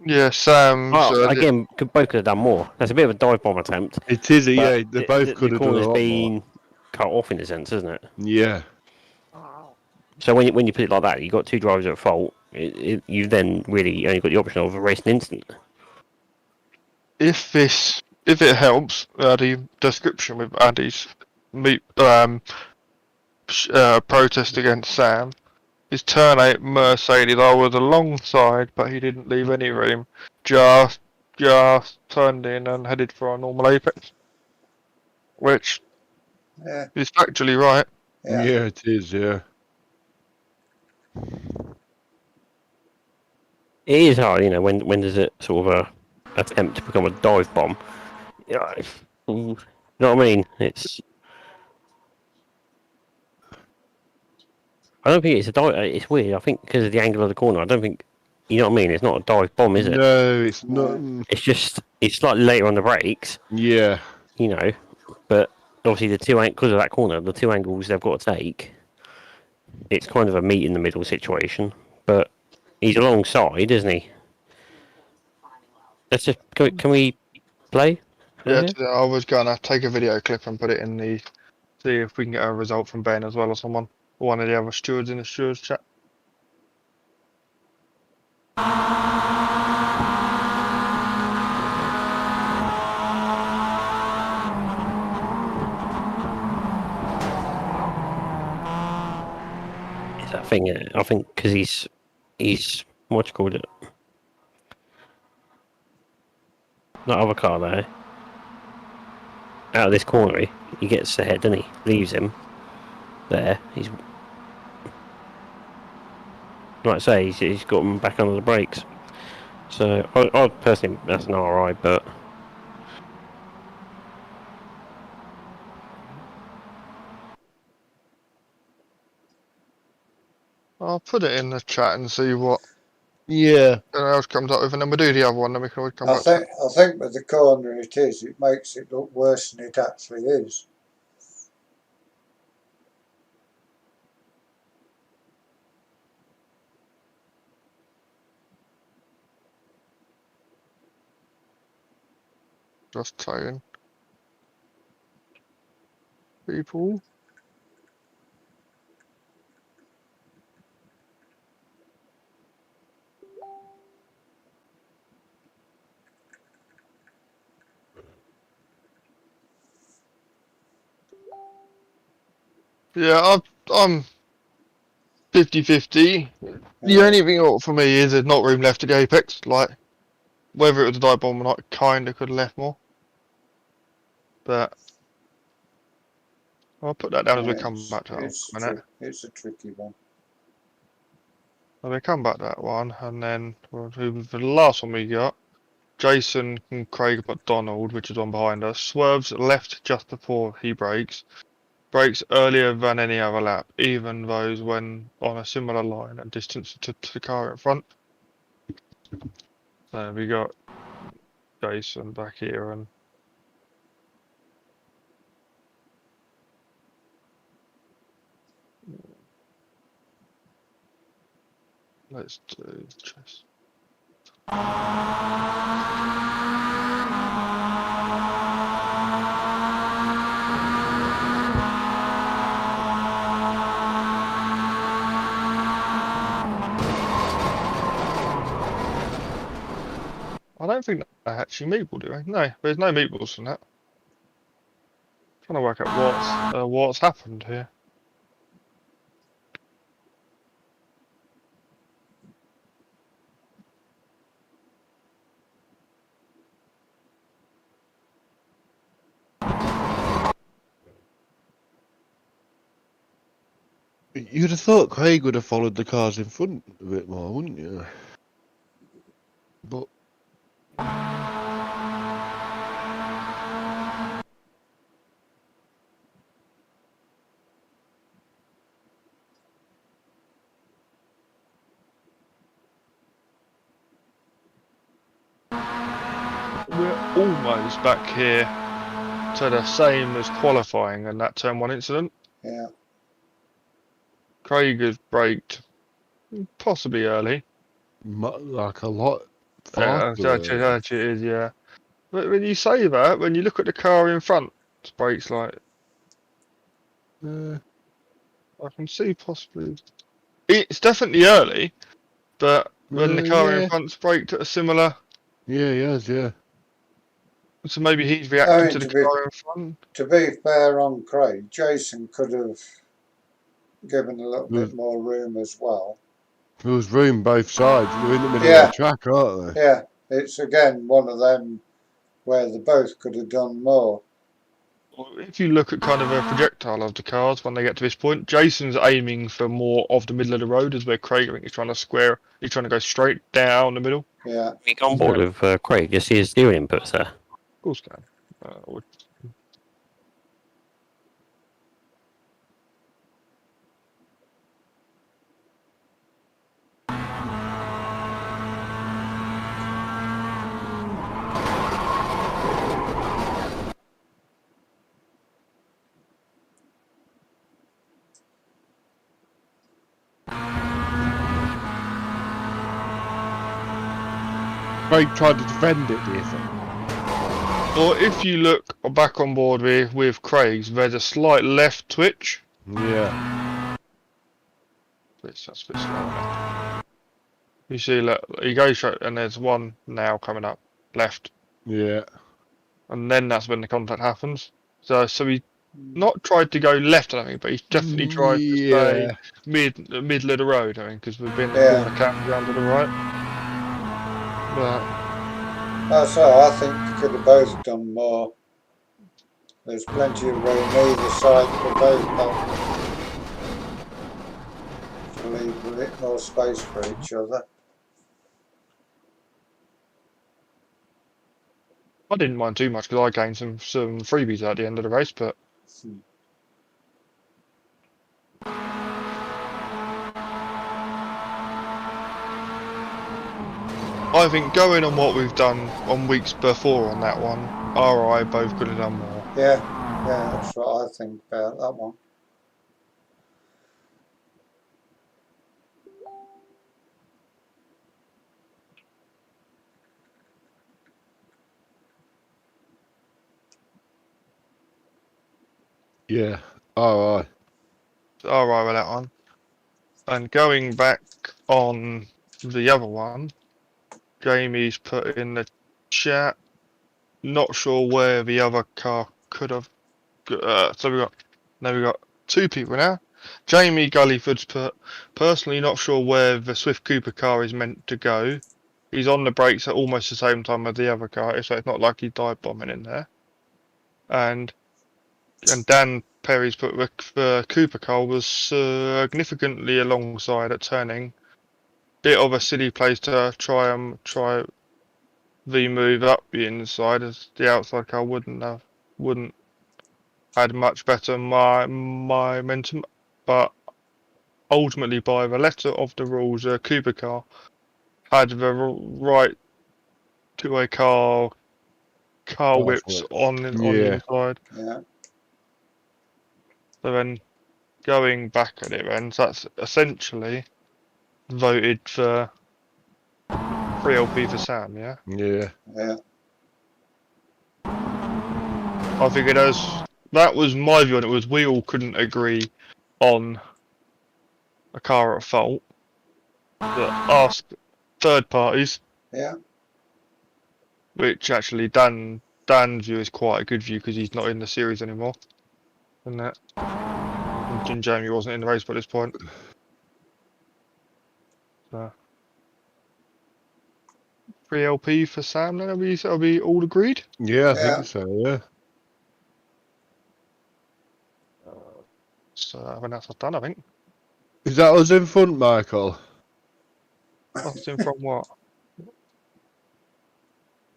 Yeah, Sam. Well, again, both could have done more. That's a bit of a dive bomb attempt. It is, yeah. They The- both the could have done a corner's lot been more. cut off in a sense, isn't it? Yeah. So when you put it like that, you've got two drivers at fault. You then really only got the option of a racing instant. if it helps, the description with Andy's protest against Sam, his turn 8 Mercedes, I was alongside, but he didn't leave any room. Just turned in and headed for a normal apex, which Yeah, is factually right. yeah. Yeah, it is, yeah. It is hard, you know, when there's a sort of a attempt to become a dive bomb. Yeah, you know what I mean? I don't think it's a dive. It's weird. I think because of the angle of the corner. I don't think. You know what I mean? It's not a dive bomb, is it? No, it's not. It's slightly later on the brakes. Yeah. You know, but obviously because of that corner, the two angles they've got to take. It's kind of a meet in the middle situation, but he's alongside, isn't he? Let's just can we play? Yeah, I was gonna take a video clip and put it in the see if we can get a result from Ben as well or someone, one of the other stewards in the stewards chat. It's that thing. I think because he's what you called it. That other car there. Out of this corner, he gets ahead, doesn't he? Leaves him there. He's like I say, he's got him back under the brakes. So I personally that's an RI, but I'll put it in the chat and see what Yeah. else comes up with, and then we'll do the other one, then we can always come I back to it. think with the corner it makes it look worse than it actually is. Just saying. People. Yeah, I'm 50-50. The only thing for me is there's not room left to the apex. Like, whether it was a dive bomb or not, kinda could have left more. But I'll put that down as we come back to that one in a minute. It's a tricky one. So we come back to that one, and then for the last one we got, Jason and Craig McDonald, which is one behind us, swerves left just before he brakes. Brakes earlier than any other lap, even those when on a similar line and distance to the car in front. So we got Jason back here, and let's do chess. I don't think they actually meatball, do they? No, there's no meatballs from that. Trying to work out what's happened here. You'd have thought Craig would have followed the cars in front a bit more, wouldn't you? But we're almost back here to the same as qualifying in that turn 1 incident. Yeah. Craig has braked possibly early. like a lot Yeah, faster. it is, yeah. But when you say that, when you look at the car in front, its brakes like I can see possibly. It's definitely early, but when the car in yeah. front's braked at a similar, Yeah, he has, yeah. so maybe he's I reacting mean, to the car in front. to be fair on Craig, Jason could have given a little bit more room as well. There was room both sides. They're in the middle Yeah. of the track, aren't they? Yeah, it's again one of them where they both could have done more. If you look at kind of a projectile of the cars when they get to this point, Jason's aiming for more of the middle of the road, as where Craig I think is trying to square. He's trying to go straight down the middle. Yeah. We on board with Craig. You see his steering inputs there. Of course, can. Craig tried to defend it, do you think? Or if you look back on board with Craig's, there's a slight left twitch. Yeah. That's a bit slow. You see, look, he goes straight, and there's one now coming up left, Yeah. and then that's when the contact happens. So he not tried to go left, I don't think, but he's definitely tried to stay middle of the road. I mean, because we've been on the cam round to the right. But so I think they could have both done more. There's plenty of room either side for both to leave a bit more space for each other. I didn't mind too much because I gained some freebies at the end of the race, but. I think going on what we've done on weeks before on that one, RI both could have done more. Yeah, that's what I think about that one. Yeah. RI. RI with that one. And going back on the other one, Jamie's put in the chat, not sure where the other car could have. So we've got two people now. Jamie Gullyford's put, personally not sure where the Swift Cooper car is meant to go. He's on the brakes at almost the same time as the other car, so it's not like he dive bombing in there. And Dan Perry's put the Cooper car was significantly alongside at turning. Bit of a silly place to try the move up the inside, as the outside car wouldn't had much better momentum, but ultimately by the letter of the rules, Cooper car had the right two-way car whips on the inside. Yeah. So then going back at it, then so that's essentially voted for 3LP for Sam, yeah? Yeah. Yeah. I figured that was my view on it, was we all couldn't agree on a car at fault, but asked third parties. Yeah. Which actually Dan's view is quite a good view because he's not in the series anymore. And that. And Jamie wasn't in the race by this point. So 3LP for Sam then, are we all agreed? Yeah, I think so, yeah. So when that's done, I think. Is that us in front, Michael? Nothing from what?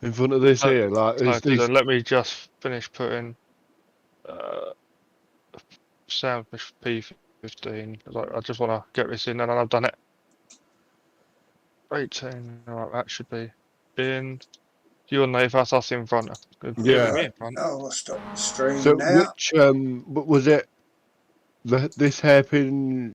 In front of this here, like No, is this? let me just finish putting sandwich P15. I just want to get this in, and I've done it. 18. Right, that should be in. You and that's us in front. Yeah. Me in front. Oh, I'll stop the stream So now. which was it? This hairpin